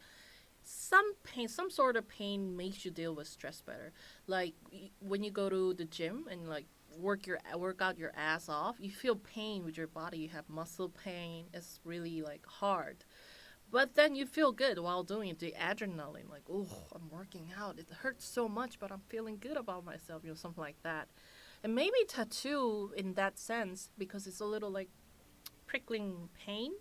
some sort of pain makes you deal with stress better. Like when you go to the gym and like work out your ass off, you feel pain with your body. You have muscle pain. It's really like hard. But then you feel good while doing it. The adrenaline, like, oh, I'm working out. It hurts so much, but I'm feeling good about myself. Something like that. And maybe tattoo in that sense because it's a little like prickling pain,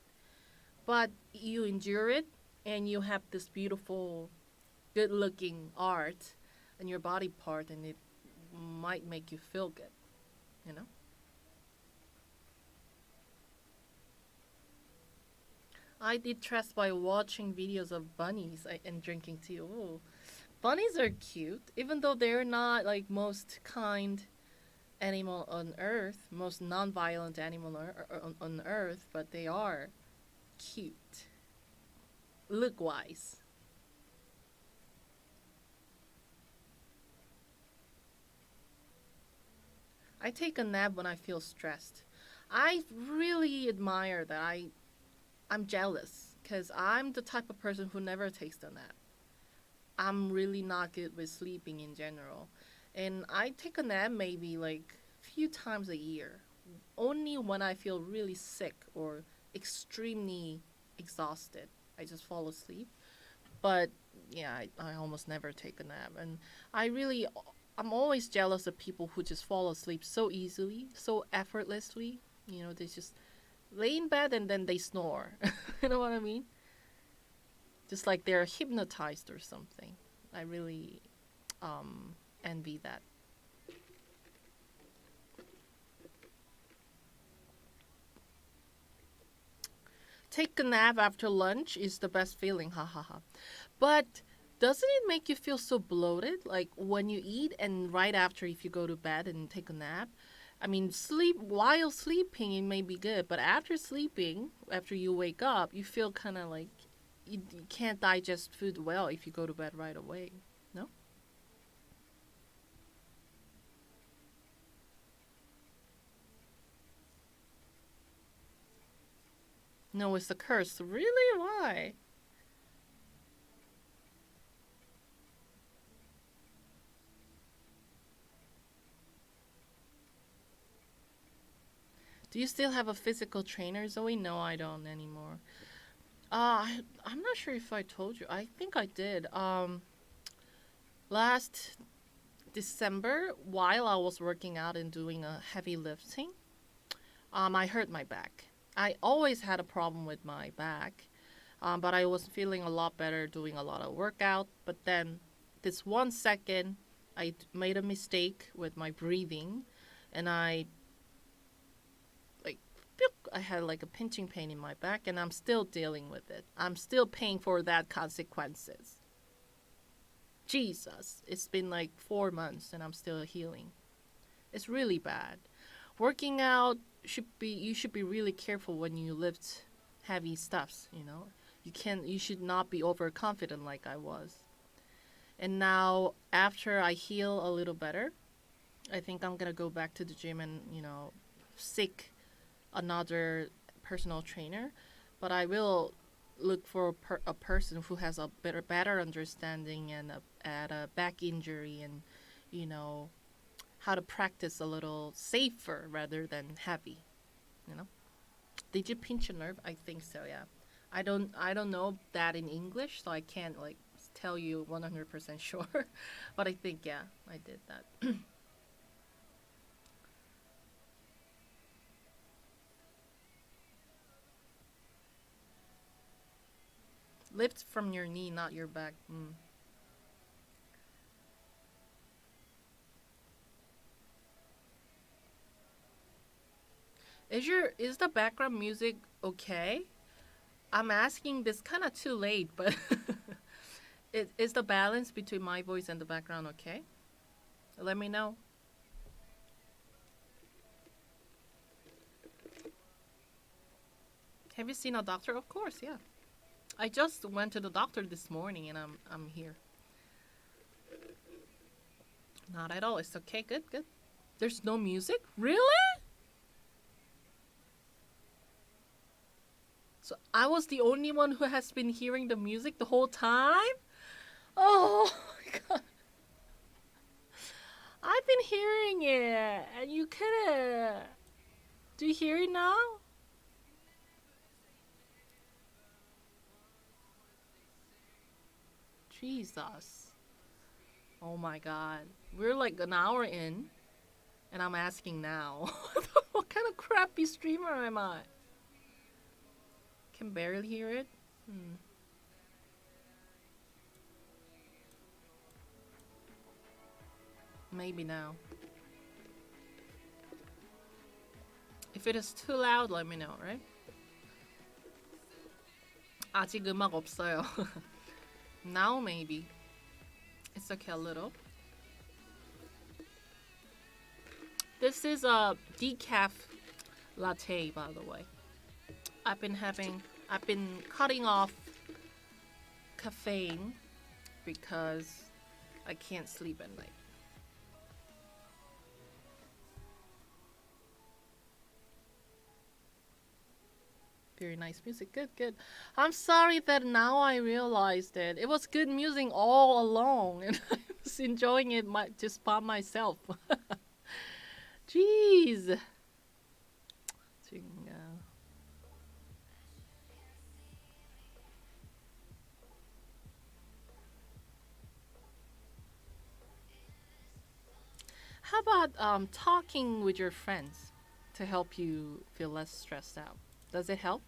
but you endure it and you have this beautiful, good looking art in your body part, and it might make you feel good, you know? I did trust by watching videos of bunnies and drinking tea. Ooh. Bunnies are cute, even though they're not like most kind animal on earth, most non-violent animal on earth, but they are cute, look-wise. I take a nap when I feel stressed. I really admire that. I'm jealous because I'm the type of person who never takes a nap. I'm really not good with sleeping in general. And I take a nap maybe like a few times a year. Only when I feel really sick or extremely exhausted. I just fall asleep. But yeah, I almost never take a nap. And I really, I'm always jealous of people who just fall asleep so easily, so effortlessly. They just lay in bed and then they snore. You know what I mean? Just like they're hypnotized or something. I really envy that. Take a nap after lunch is the best feeling, ha ha ha. But doesn't it make you feel so bloated? Like when you eat and right after, if you go to bed and take a nap, I mean, sleep while sleeping, it may be good, but after sleeping, after you wake up, you feel kind of like you can't digest food well if you go to bed right away. No? No, it's a curse. Really? Why? Do you still have a physical trainer, Zoe? No, I don't anymore. I'm not sure if I told you. I think I did. Last December, while I was working out and doing a heavy lifting, I hurt my back. I always had a problem with my back, but I was feeling a lot better doing a lot of workout. But then, this 1 second, I made a mistake with my breathing, and like I had like a pinching pain in my back, and I'm still dealing with it. I'm still paying for that consequences. Jesus, it's been like 4 months and I'm still healing. It's really bad. Working out you should be really careful when you lift heavy stuffs. You should not be overconfident like I was. And now after I heal a little better, I think I'm gonna go back to the gym and, seek another personal trainer. But I will look for a person who has a better understanding and at a back injury and, you know, how to practice a little safer rather than heavy. You know, did you pinch a nerve? I think so. Yeah, I don't know that in English, so I can't like tell you 100% sure, but I think yeah, I did that. Lift from your knee, not your back. Is the background music okay? I'm asking this kind of too late, but is the balance between my voice and the background okay? Let me know. Have you seen a doctor? Of course, yeah. I just went to the doctor this morning and I'm here. Not at all. It's okay. Good, good. There's no music? Really? So I was the only one who has been hearing the music the whole time? Oh my god. I've been hearing it and you couldn't. Do you hear it now? Jesus. Oh my god. We're like an hour in and I'm asking now. What kind of crappy streamer am I? Can barely hear it. Maybe now. If it is too loud, let me know, right? 아직 음악 없어요. Now maybe. It's okay a little. This is a decaf latte, by the way. I've been cutting off caffeine because I can't sleep at night. Very nice music. Good, good. I'm sorry that now I realized it. It was good music all along and I was enjoying it just by myself. Jeez. How about talking with your friends to help you feel less stressed out? Does it help?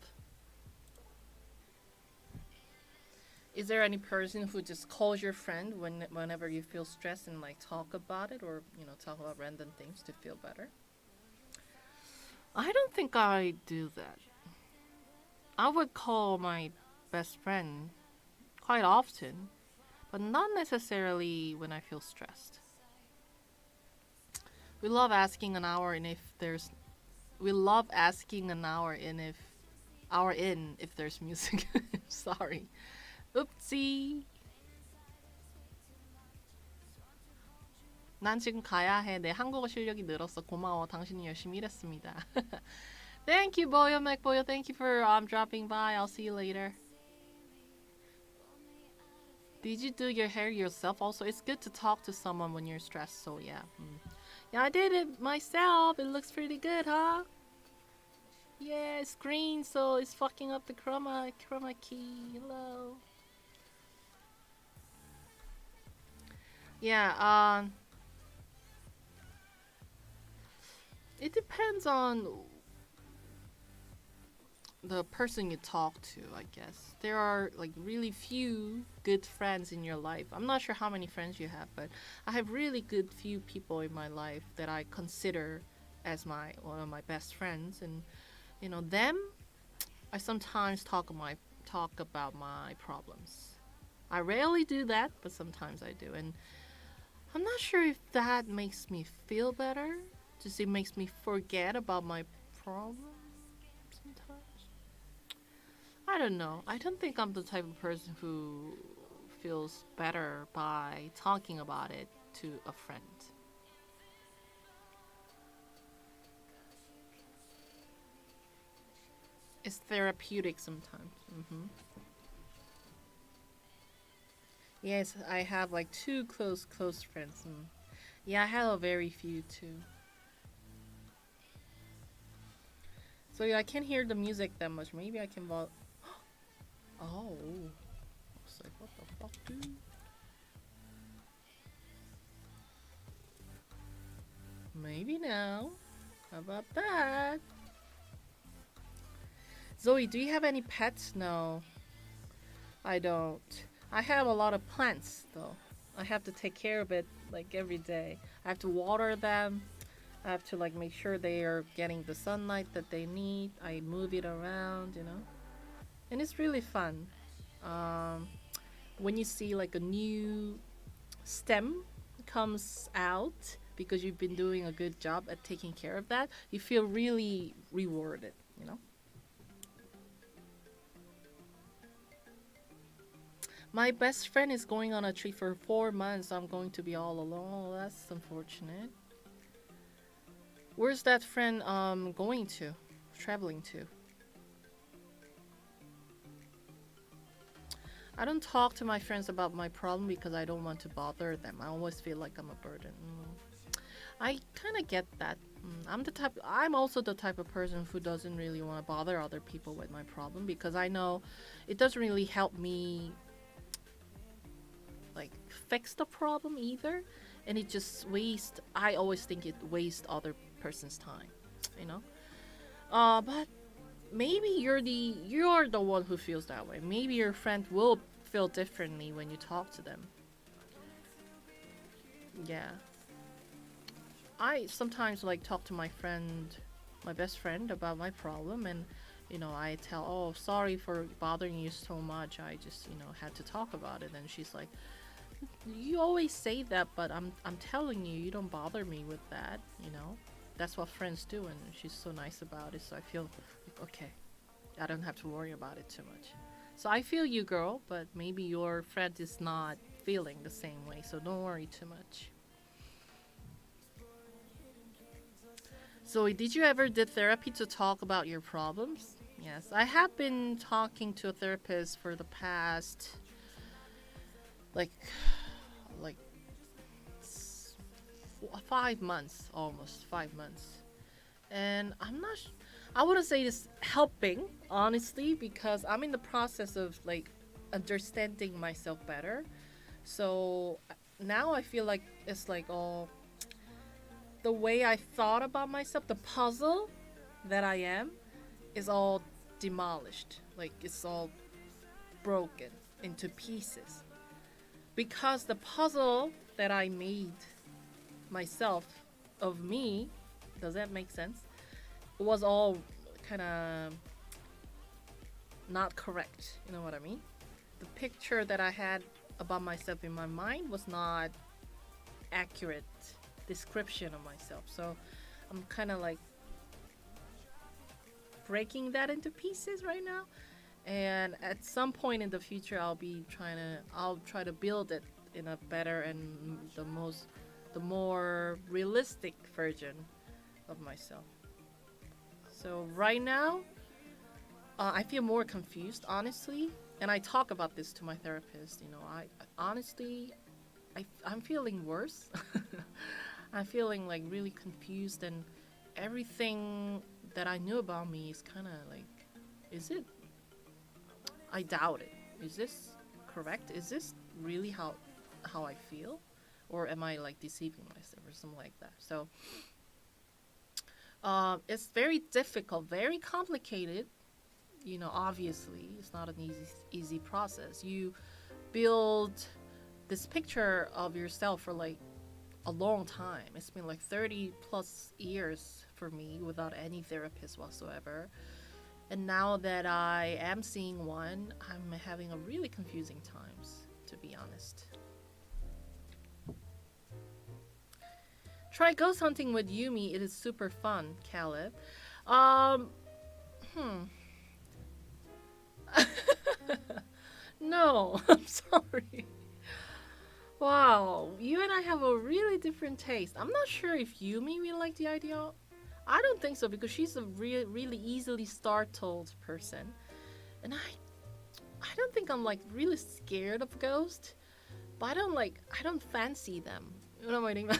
Is there any person who just calls your friend whenever you feel stressed and like talk about it, or talk about random things to feel better? I don't think I do that. I would call my best friend quite often, but not necessarily when I feel stressed. We love asking an hour in if there's music. Sorry. Oopsie. 난 지금 가야 해. 내 한국어 실력이 늘었어. 고마워. 당신이 열심히 일했습니다. Thank you, Boyo MacBoyo. Thank you for dropping by. I'll see you later. Did you do your hair yourself also? It's good to talk to someone when you're stressed, so yeah. Yeah, I did it myself. It looks pretty good, huh? Yeah, it's green, so it's fucking up the chroma key. Hello. Yeah, it depends on the person you talk to, I guess. There are like really few good friends in your life. I'm not sure how many friends you have, but I have really good few people in my life that I consider as one of my best friends, and them, I sometimes talk about my problems. I rarely do that, but sometimes I do, and I'm not sure if that makes me feel better. Just it makes me forget about my problems sometimes. I don't know. I don't think I'm the type of person who feels better by talking about it to a friend. It's therapeutic sometimes. Yes, I have like two close friends. Yeah, I have a very few too. So yeah, I can't hear the music that much. Maybe I can Oh. I was like, what the fuck, dude? Maybe now. How about that? Zoe, do you have any pets? No, I don't. I have a lot of plants though. I have to take care of it like every day. I have to water them. I have to like make sure they are getting the sunlight that they need. I move it around, and it's really fun. When you see like a new stem comes out because you've been doing a good job at taking care of that, you feel really rewarded, My best friend is going on a trip for 4 months. I'm going to be all alone. Oh, that's unfortunate. Where's that friend going to? Traveling to? I don't talk to my friends about my problem because I don't want to bother them. I always feel like I'm a burden. I kind of get that. I'm also the type of person who doesn't really want to bother other people with my problem because I know it doesn't really help me like fix the problem either, and it just I always think it wastes other person's time, you know. But maybe you're the one who feels that way. Maybe your friend will feel differently when you talk to them. Yeah. I sometimes like talk to my best friend about my problem, and I tell, oh, sorry for bothering you so much. I just had to talk about it, and she's like, you always say that, but I'm telling you, you don't bother me with that. That's what friends do, and she's so nice about it. So I feel like, okay, I don't have to worry about it too much. So I feel you, girl, but maybe your friend is not feeling the same way. So don't worry too much. So did you ever did therapy to talk about your problems? Yes, I have been talking to a therapist for the past like 5 months, almost 5 months. And I wouldn't say this helping, honestly, because I'm in the process of like understanding myself better. So now I feel like it's like all the way I thought about myself, the puzzle that I am, is all demolished. Like it's all broken into pieces. Because the puzzle that I made myself of me, does that make sense? It was all kind of not correct. You know what I mean? The picture that I had about myself in my mind was not accurate description of myself. So I'm kind of like breaking that into pieces right now. And at some point in the future, I'll try to build it in a better and the more realistic version of myself. So right now, I feel more confused, honestly, and I talk about this to my therapist. I honestly, I'm feeling worse. I'm feeling like really confused, and everything that I knew about me is kind of like, is it? I doubt it. Is this correct? Is this really how I feel, or am I like deceiving myself or something like that? So it's very difficult, very complicated. Obviously, it's not an easy process. You build this picture of yourself for like a long time. It's been like 30 plus years for me without any therapist whatsoever. And now that I am seeing one, I'm having a really confusing times, to be honest. Try ghost hunting with Yumi. It is super fun, Caleb. No, I'm sorry. Wow, you and I have a really different taste. I'm not sure if Yumi will like the idea. I don't think so because she's a really easily startled person, and I don't think I'm like really scared of ghosts, but I don't fancy them. You know what I mean?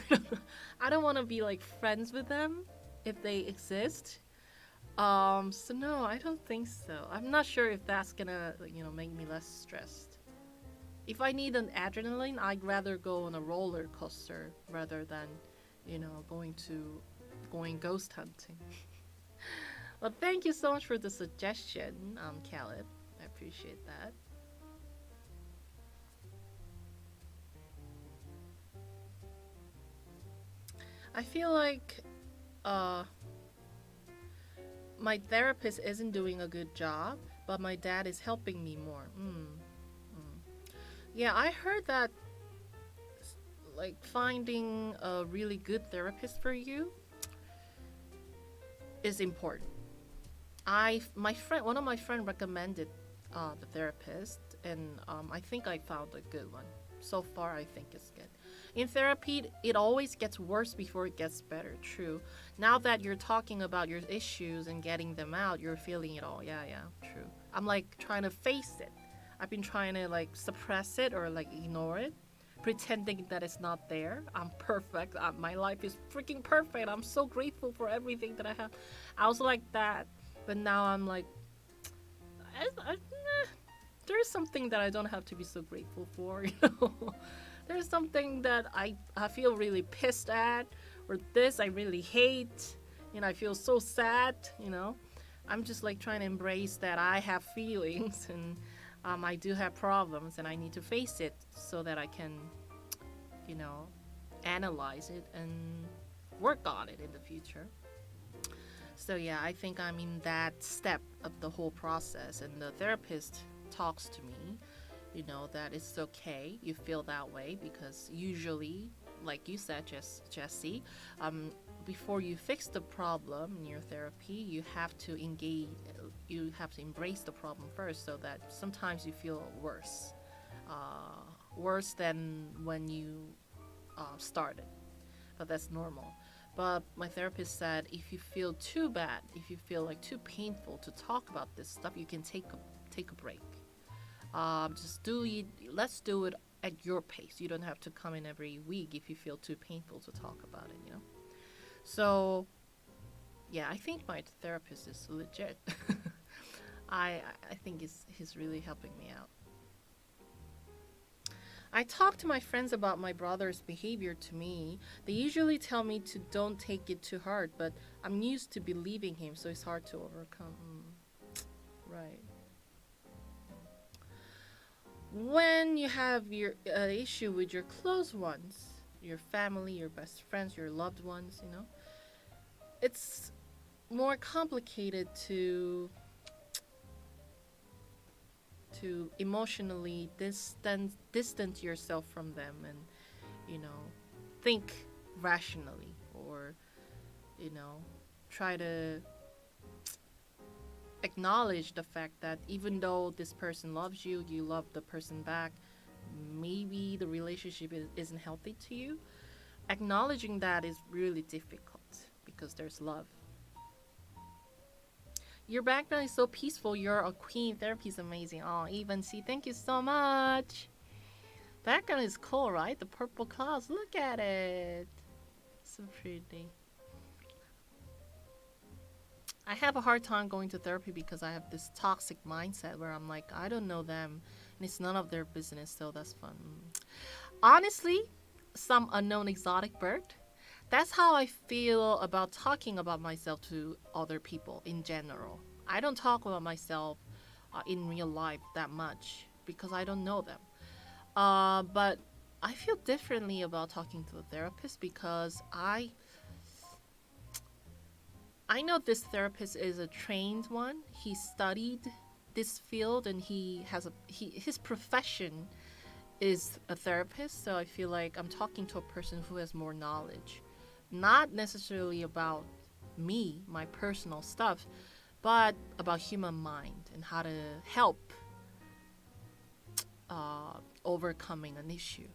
I don't want to be like friends with them if they exist. So no, I don't think so. I'm not sure if that's gonna make me less stressed. If I need an adrenaline, I'd rather go on a roller coaster rather than going ghost hunting. Well, thank you so much for the suggestion, Caleb. I appreciate that. I feel like my therapist isn't doing a good job, but my dad is helping me more. Yeah, I heard that like finding a really good therapist for you is important. One of my friend recommended the therapist, and I think I found a good one. So far, I think it's good. In therapy, it always gets worse before it gets better. True. Now that you're talking about your issues and getting them out, you're feeling it all. Yeah, true. I'm like trying to face it. I've been trying to like suppress it or like ignore it, pretending that it's not there. I'm perfect. My life is freaking perfect. I'm so grateful for everything that I have. I was like that, but now I'm like, there's something that I don't have to be so grateful for, you know. There's something that I feel really pissed at, or this I really hate, and I feel so sad, you know. I'm just like trying to embrace that I have feelings and I do have problems and I need to face it so that I can, you know, analyze it and work on it in the future. So yeah, I think I'm in that step of the whole process, and the therapist talks to me, you know, that it's okay you feel that way, because usually, like you said, Jessie, before you fix the problem in your therapy, you have to embrace the problem first, so that sometimes you feel worse than when you started, but that's normal. But my therapist said if you feel too bad, if you feel like too painful to talk about this stuff, you can take a break. Just do it. Let's do it at your pace. You don't have to come in every week if you feel too painful to talk about it, you know. So, yeah, I think my therapist is legit. I think he's really helping me out. I talk to my friends about my brother's behavior to me. They usually tell me to don't take it too hard, but I'm used to believing him, so it's hard to overcome. Right. When you have your issue with your close ones, your family, your best friends, your loved ones, you know, it's more complicated to emotionally distance yourself from them and, you know, think rationally, or, you know, try to acknowledge the fact that even though this person loves you, you love the person back, maybe the relationship isn't healthy to you. Acknowledging that is really difficult because there's love. Your background is so peaceful. You're a queen. Therapy is amazing. Oh, even see, thank you so much. Background is cool, right? The purple clouds. Look at it. So pretty. I have a hard time going to therapy because I have this toxic mindset where I'm like, I don't know them and it's none of their business, so that's fun. Honestly, some unknown exotic bird. That's how I feel about talking about myself to other people in general. I don't talk about myself in real life that much because I don't know them. But I feel differently about talking to a therapist because I know this therapist is a trained one. He studied this field and his profession is a therapist. So I feel like I'm talking to a person who has more knowledge. Not necessarily about me, my personal stuff, but about human mind and how to help overcoming an issue.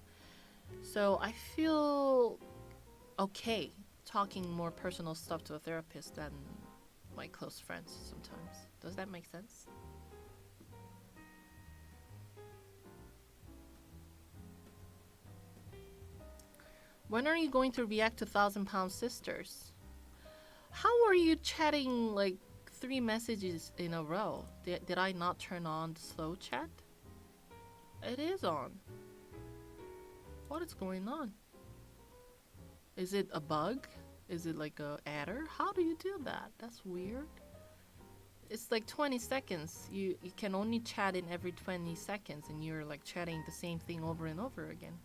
So I feel okay talking more personal stuff to a therapist than my close friends sometimes. Does that make sense? When are you going to react to 1,000-Pound Sisters? How are you chatting like 3 messages in a row? Did I not turn on the slow chat? It is on. What is going on? Is it a bug? Is it like a adder? How do you do that? That's weird. It's like 20 seconds. You can only chat in every 20 seconds and you're like chatting the same thing over and over again.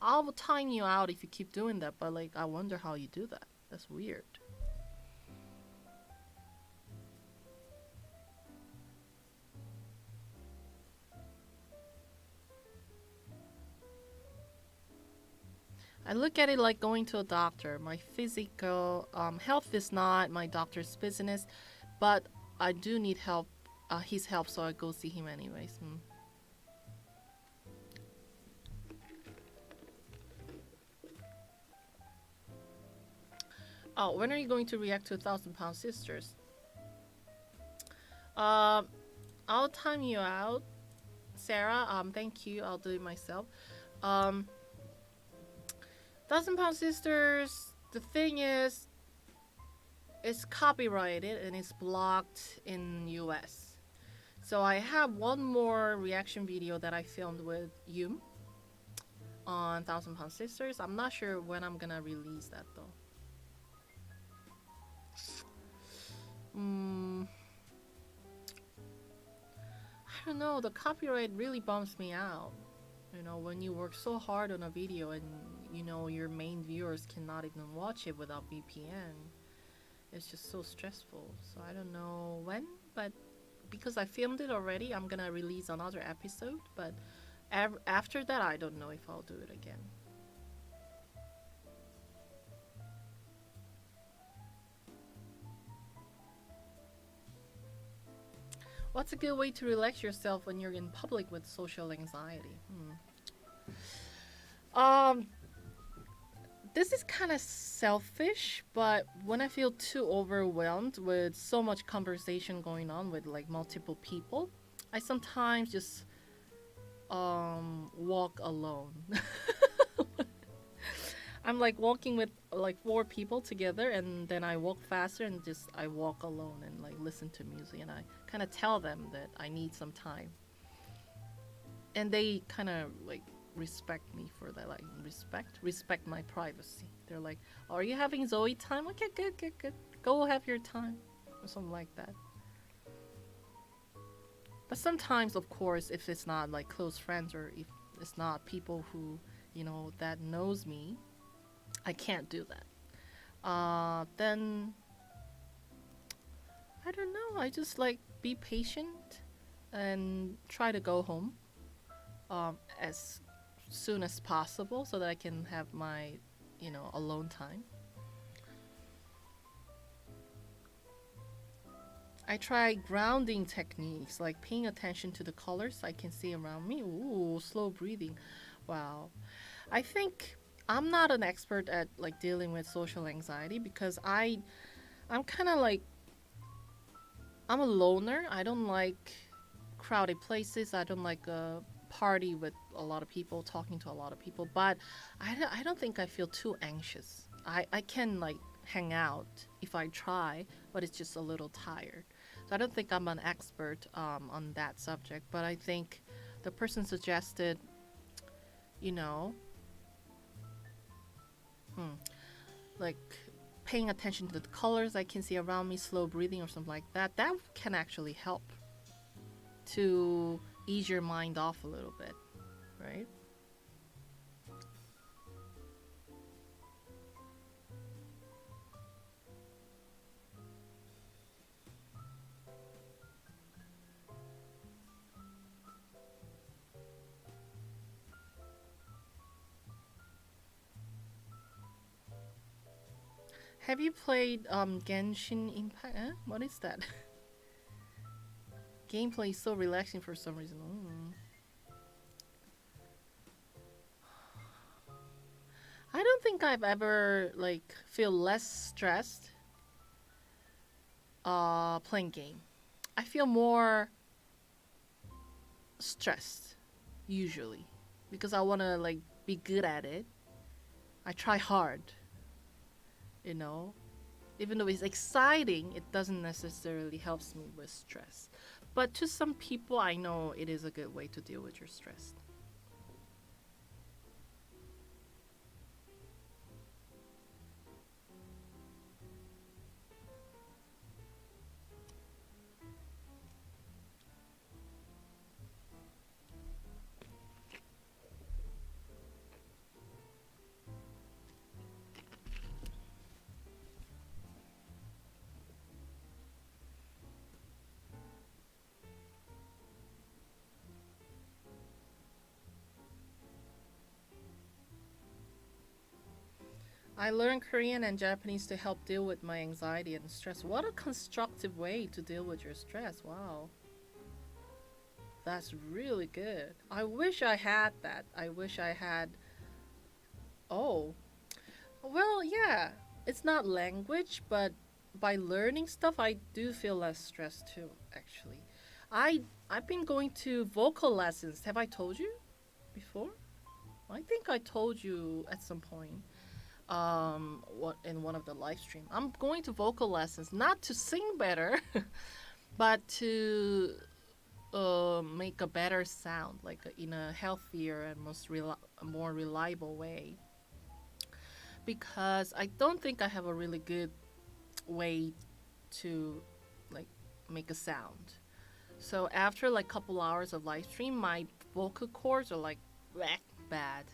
I'll time you out if you keep doing that, but like I wonder how you do that. That's weird. I look at it like going to a doctor. My physical health is not my doctor's business, but I do need help, his help, so I go see him anyways. Oh, when are you going to react to 1,000 Pound Sisters? Um, I'll time you out, Sarah. Thank you. I'll do it myself. 1,000 Pound Sisters. The thing is, it's copyrighted and it's blocked in US. So I have one more reaction video that I filmed with Yum on 1,000 Pound Sisters. I'm not sure when I'm gonna release that though. I don't know, the copyright really bums me out. You know, when you work so hard on a video and you know your main viewers cannot even watch it without VPN, it's just so stressful. So I don't know when, but because I filmed it already, I'm gonna release another episode. But after that, I don't know if I'll do it again. What's a good way to relax yourself when you're in public with social anxiety? This is kind of selfish, but when I feel too overwhelmed with so much conversation going on with like multiple people, I sometimes just walk alone. I'm like walking with like 4 people together, and then I walk faster and just I walk alone and like listen to music, and I kind of tell them that I need some time, and they kind of like respect me for that, like respect my privacy. They're like, oh, "Are you having Zoey time? Okay, good. Go have your time," or something like that. But sometimes, of course, if it's not like close friends or if it's not people who that knows me, I can't do that. Then I don't know. I just like be patient and try to go home as soon as possible so that I can have my alone time. I try grounding techniques like paying attention to the colors I can see around me. Ooh, slow breathing. Wow. I think I'm not an expert at like dealing with social anxiety because I'm kind of like I'm a loner. I don't like crowded places. I don't like a party with a lot of people, talking to a lot of people. But I don't think I feel too anxious. I can like hang out if I try, but it's just a little tired. So I don't think I'm an expert on that subject. But I think the person suggested, you know, like paying attention to the colors I can see around me, slow breathing or something like that, that can actually help to ease your mind off a little bit, right? Have you played Genshin Impact? Huh? What is that? Gameplay is so relaxing for some reason. I don't think I've ever like feel less stressed playing game. I feel more stressed usually because I want to like be good at it. I try hard, you know. Even though it's exciting, it doesn't necessarily helps me with stress. But to some people, I know it is a good way to deal with your stress. I learned Korean and Japanese to help deal with my anxiety and stress. What a constructive way to deal with your stress. Wow. That's really good. I wish I had that. I wish I had. Oh. Well, yeah. it's not language, but by learning stuff, I do feel less stressed too. Actually, I I've been going to vocal lessons. Have I told you before? I think I told you at some point. What in one of the live stream. I'm going to vocal lessons not to sing better, but to make a better sound, like in a healthier and more reliable way. Because I don't think I have a really good way to like make a sound. So after like couple hours of live stream, my vocal cords are like bleh, bad.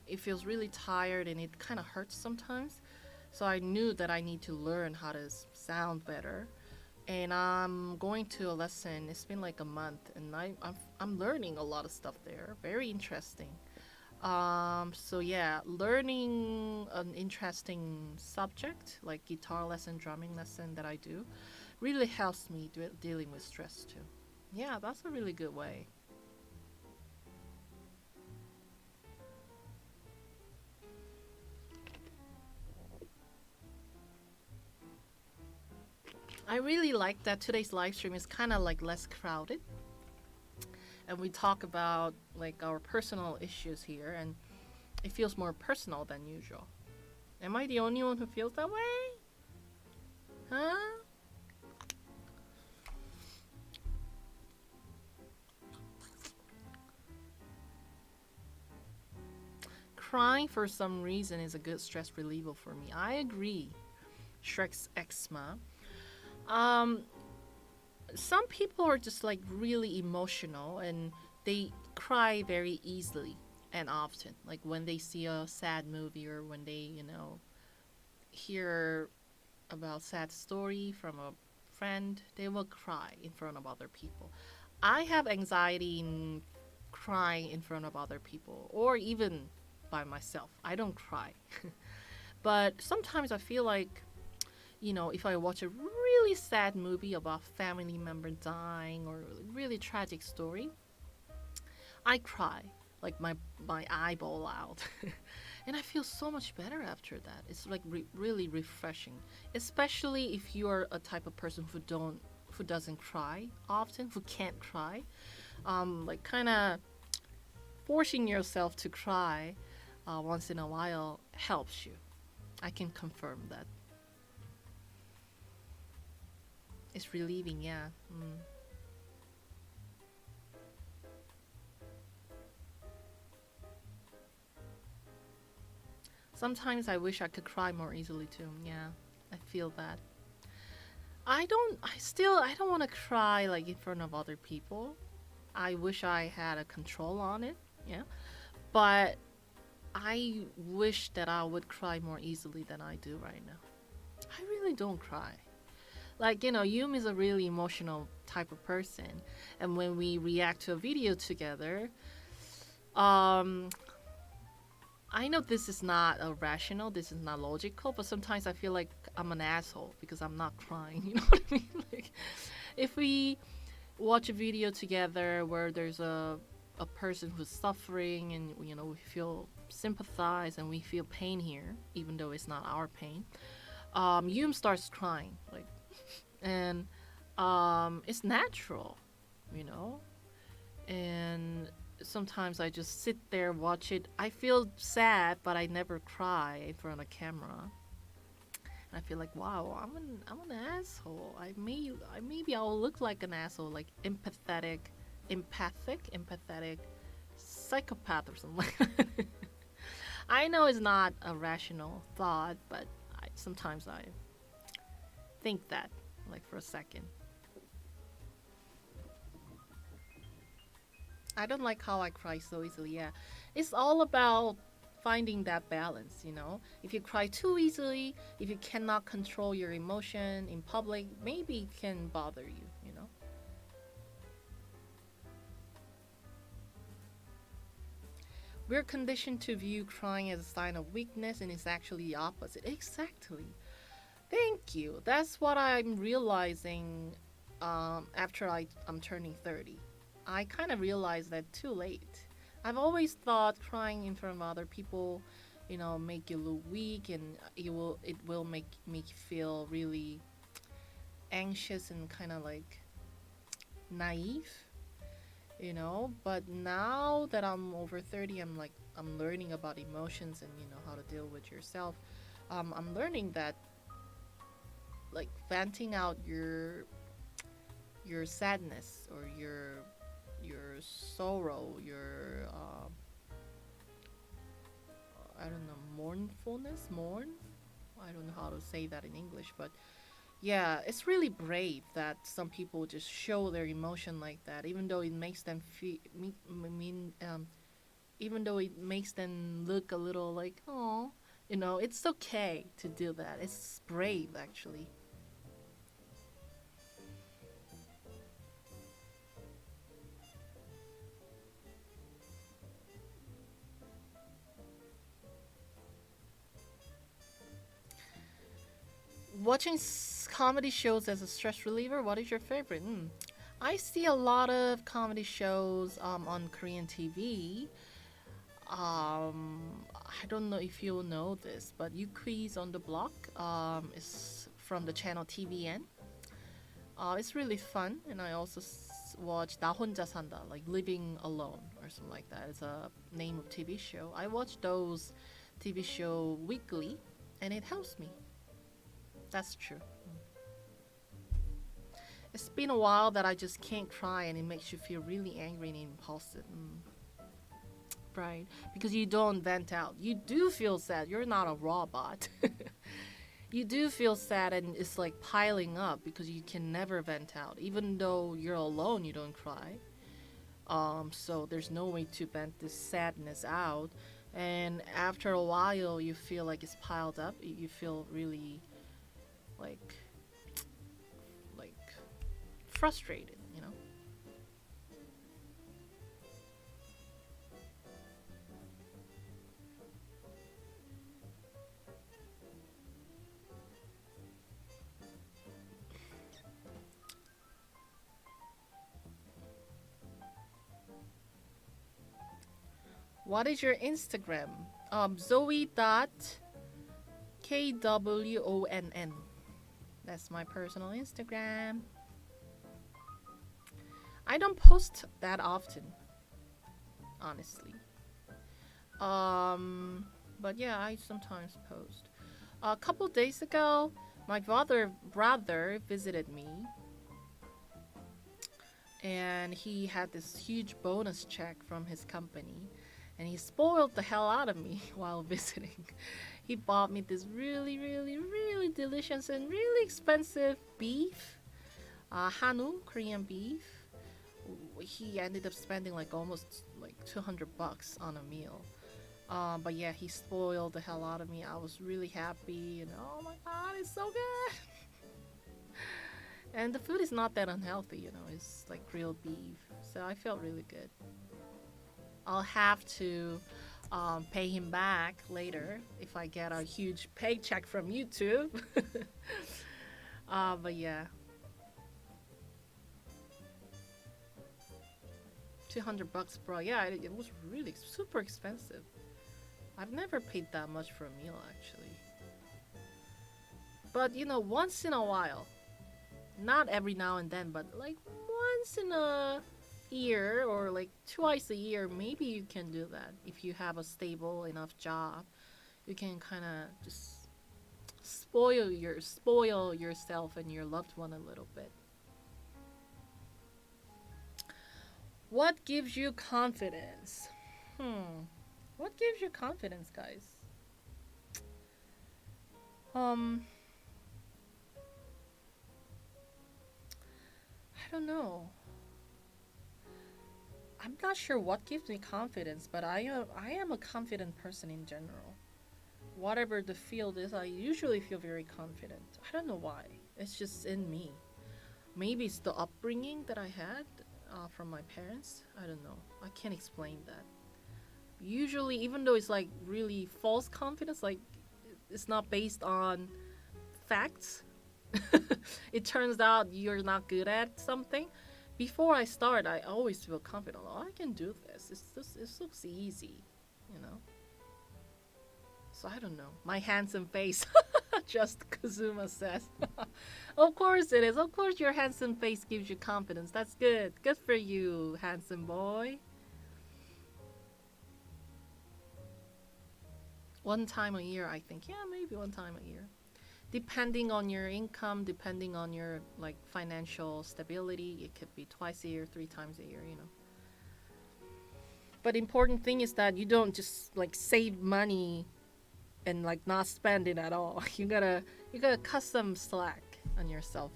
It feels really tired and it kind of hurts sometimes. So I knew that I need to learn how to sound better. And I'm going to a lesson. It's been like a month, and I'm learning a lot of stuff there. Very interesting. So yeah, learning an interesting subject like guitar lesson, drumming lesson that I do, really helps me dealing with stress too. Yeah, that's a really good way. I really like that today's live stream is kind of like less crowded, and we talk about like our personal issues here, and it feels more personal than usual. Am I the only one who feels that way? Huh? Crying for some reason is a good stress reliever for me. I agree. Shrek's eczema. Um, some people are just like really emotional and they cry very easily and often. Like when they see a sad movie or when they, hear about sad story from a friend, they will cry in front of other people. I have anxiety in crying in front of other people or even by myself. I don't cry. But sometimes I feel like, if I watch a really sad movie about family member dying or a really tragic story, I cry like my eyeball out. And I feel so much better after that. It's like really refreshing, especially if you are a type of person who doesn't cry often, who can't cry. Like kind of forcing yourself to cry once in a while helps you. I can confirm that. It's relieving, yeah. Sometimes I wish I could cry more easily too. Yeah, I feel that. I don't want to cry like in front of other people. I wish I had a control on it. Yeah. But I wish that I would cry more easily than I do right now. I really don't cry. Like, Yumi is a really emotional type of person. And when we react to a video together, um, I know this is not rational, this is not logical, but sometimes I feel like I'm an asshole because I'm not crying. You know what I mean? Like, if we watch a video together where there's a person who's suffering and we feel sympathize and we feel pain here, even though it's not our pain, Yum starts crying, like, and it's natural, you know, and sometimes I just sit there watch it. I feel sad, but I never cry in front of camera. And I feel like, wow, I'm an asshole. Maybe I'll look like an asshole, like empathetic psychopath or something like that. I know it's not a rational thought, but sometimes I think that, like for a second. I don't like how I cry so easily. Yeah, it's all about finding that balance. If you cry too easily, if you cannot control your emotion in public, maybe it can bother you. We're conditioned to view crying as a sign of weakness, and it's actually the opposite. Exactly. Thank you. That's what I'm realizing after I'm turning 30. I kind of realized that too late. I've always thought crying in front of other people make you look weak, and it will make you feel really anxious and kind of like naive. But now that I'm over 30, I'm learning about emotions and how to deal with yourself. I'm learning that like venting out your sadness or your sorrow, your I don't know, mournfulness, mourn. I don't know how to say that in English, but yeah, it's really brave that some people just show their emotion like that, even though it makes them feel even though it makes them look a little like, oh, it's okay to do that. It's brave, actually. Watching comedy shows as a stress reliever. What is your favorite? I see a lot of comedy shows on Korean TV. I don't know if you know this, but You Quiz on the Block is from the channel TVN. It's really fun, and I also watch 나 혼자 산다, like living alone or something like that. It's a name of TV show. I watch those TV show weekly, and it helps me. That's true. It's been a while that I just can't cry, and it makes you feel really angry and impulsive. Right, because you don't vent out. You do feel sad. You're not a robot. You do feel sad, and it's like piling up because you can never vent out. Even though you're alone, you don't cry. So there's no way to vent this sadness out. And after a while, you feel like it's piled up. You feel really like like frustrated. What is your Instagram? Zoey.kwonn. That's my personal Instagram. I don't post that often, honestly. But yeah, I sometimes post. A couple days ago, my brother visited me, and he had this huge bonus check from his company, and he spoiled the hell out of me while visiting. He bought me this really, really, really delicious and really expensive beef, Hanu, Korean beef. He ended up spending like almost like $200 on a meal. But yeah, he spoiled the hell out of me. I was really happy, and oh my god, it's so good. And the food is not that unhealthy. It's like grilled beef, so I felt really good. I'll have to pay him back later if I get a huge paycheck from YouTube. But yeah, $200, bro. Yeah, it was really super expensive. I've never paid that much for a meal, actually. But once in a while, not every now and then, but like once in a year or like twice a year, maybe you can do that if you have a stable enough job. You can kind of just spoil yourself and your loved one a little bit. What gives you confidence? What gives you confidence, guys? I don't know. I'm not sure what gives me confidence, but I am a confident person in general. Whatever the field is, I usually feel very confident. I don't know why. It's just in me. Maybe it's the upbringing that I had from my parents. I don't know. I can't explain that. Usually, even though it's like really false confidence, like it's not based on facts, it turns out you're not good at something. Before I start, I always feel confident. Oh, I can do this. It looks easy. So I don't know. My handsome face. Just Kazuma says. Of course it is. Of course your handsome face gives you confidence. That's good. Good for you, handsome boy. One time a year, I think. Yeah, maybe one time a year. Depending on your income, depending on your like financial stability, it could be twice a year, 3 times a year, you know. But important thing is that you don't just like save money and like not spend it at all. You gotta cut some slack on yourself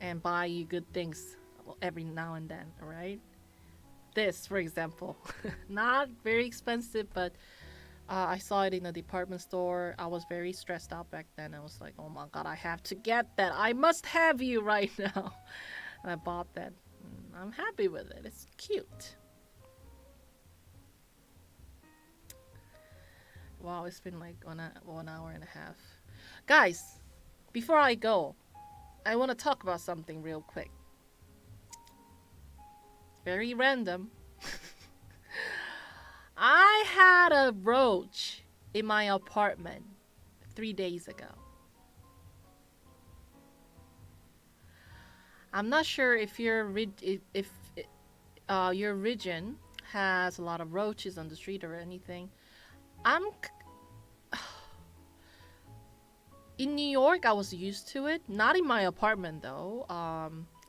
and buy you good things every now and then, alright? This, for example, not very expensive, but I saw it in a department store. I was very stressed out back then. I was like, oh my god, I have to get that. I must have you right now. And I bought that. I'm happy with it. It's cute. Wow, it's been like 1 hour and a half. Guys, before I go, I want to talk about something real quick. Very random. I had a roach in my apartment 3 days ago. I'm not sure if your region has a lot of roaches on the street or anything. In New York, I was used to it. Not in my apartment though.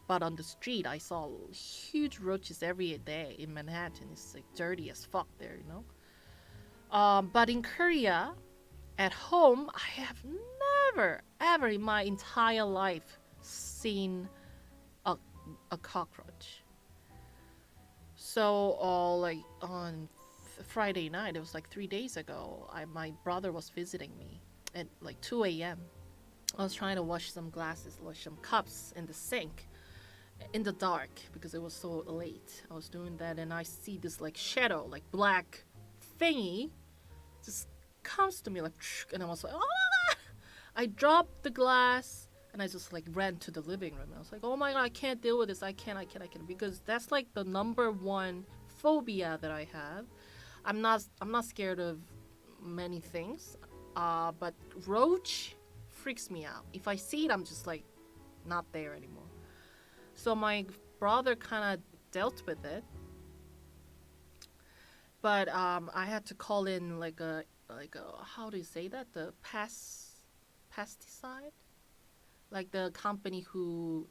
But on the street, I saw huge roaches every day in Manhattan. It's like dirty as fuck there, you know. But in Korea, at home, I have never, ever in my entire life seen a cockroach. So, like on Friday night, it was like 3 days ago, my brother was visiting me at like 2 a.m. I was trying to wash some glasses, wash some cups in the sink in the dark because it was so late. I was doing that and I see this like shadow, like black thingy just comes to me like, and I was like, oh! I dropped the glass and I just like ran to the living room. I was like, oh my god, I can't deal with this. I can't, because that's like the number one phobia that I have. I'm not scared of many things, but roach freaks me out. If I see it, I'm just like not there anymore. So my brother kind of dealt with it, but I had to call in like a how do you say that, the pesticide, like the company who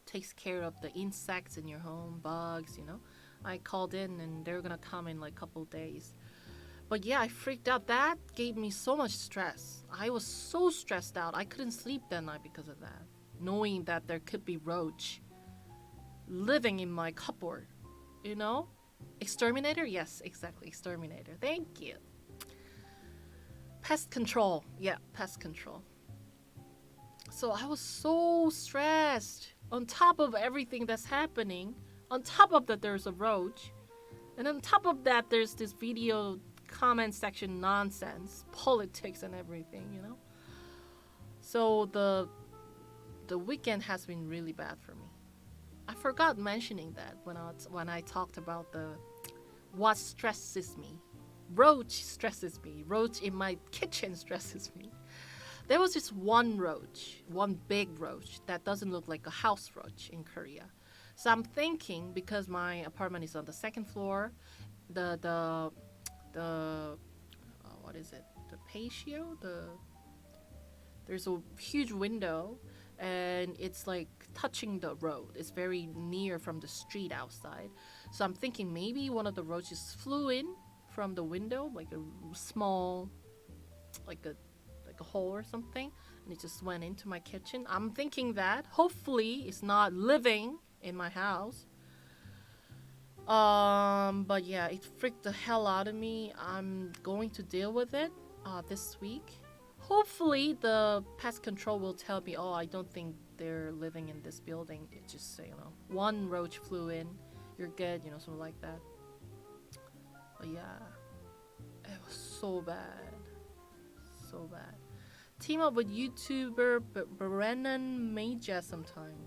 takes care of the insects in your home, bugs, you know. I called in and they're gonna come in like a couple days. But yeah, I freaked out. That gave me so much stress. I was so stressed out. I couldn't sleep that night because of that, knowing that there could be roach living in my cupboard, you know. Exterminator? Yes, exactly, exterminator. Thank you. Pest control. Yeah, pest control. So I was so stressed. On top of everything that's happening, on top of that there's a roach, and on top of that there's this video comment section nonsense, politics and everything, you know. So the weekend has been really bad for me. I forgot mentioning that when I talked about what stresses me. Roach stresses me. Roach in my kitchen stresses me. There was this one big roach that doesn't look like a house roach in Korea. So I'm thinking, because my apartment is on the second floor, the what is it? The patio? There's a huge window and it's like touching the road. It's very near from the street outside. So I'm thinking maybe one of the roaches flew in from the window, like a small, like a hole or something, and it just went into my kitchen. I'm thinking that hopefully it's not living in my house. But yeah, it freaked the hell out of me. I'm going to deal with it this week. Hopefully the pest control will tell me, oh, I don't think they're living in this building. It just say, you know, one roach flew in, you're good, you know, something like that. But yeah, it was so bad. So bad. Team up with YouTuber Brennan Major sometime.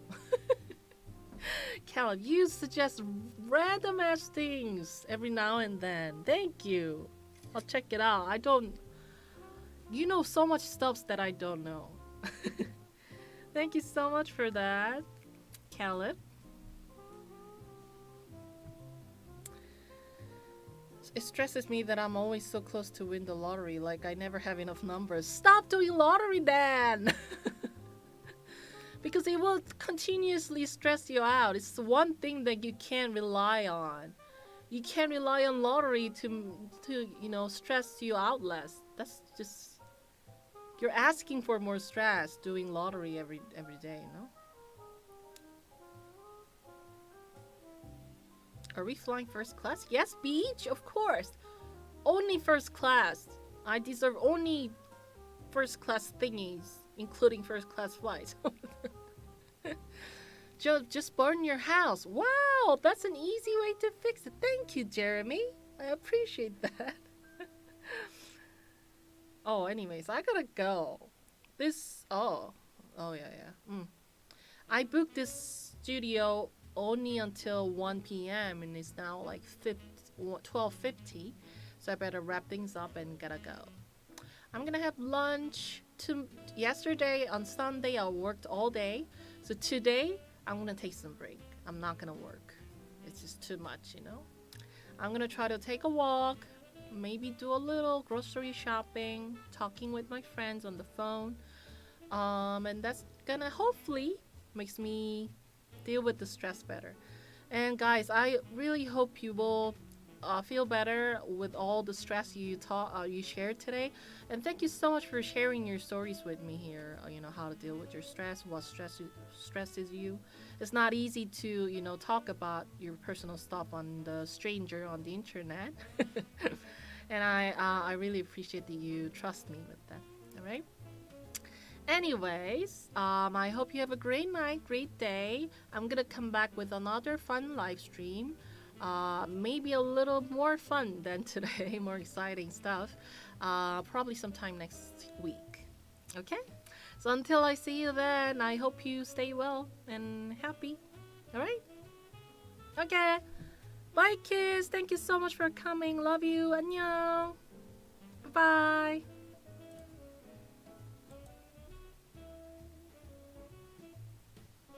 Cal, you suggest random ass things every now and then. Thank you. I'll check it out. I don't You know so much stuff that I don't know. Thank you so much for that, Caleb. It stresses me that I'm always so close to win the lottery, like I never have enough numbers. Stop doing lottery then! Because it will continuously stress you out. It's the one thing that you can't rely on. You can't rely on lottery to stress you out less. That's just, you're asking for more stress doing lottery every day, you know? Are we flying first class? Yes, Beach, of course. Only first class. I deserve only first class thingies, including first class flights. Just burn your house. Wow, that's an easy way to fix it. Thank you, Jeremy. I appreciate that. Oh, anyways, I gotta go. Yeah. I booked this studio only until 1 p.m. and it's now like 12:50, so I better wrap things up and gotta go. I'm gonna have lunch. Yesterday on Sunday I worked all day, so today I'm gonna take some break. I'm not gonna work. It's just too much, you know. I'm gonna try to take a walk, maybe do a little grocery shopping, talking with my friends on the phone, and that's gonna hopefully makes me deal with the stress better. And guys, I really hope you will feel better with all the stress you shared today. And thank you so much for sharing your stories with me here. How to deal with your stress, what stresses you. It's not easy to talk about your personal stuff on the stranger on the internet. And I really appreciate that you trust me with that. All right. Anyways, I hope you have a great night, great day. I'm gonna come back with another fun live stream. Maybe a little more fun than today, more exciting stuff. Probably sometime next week. Okay? So until I see you then, I hope you stay well and happy. Alright? Okay. Bye, kids. Thank you so much for coming. Love you. 안녕. Bye.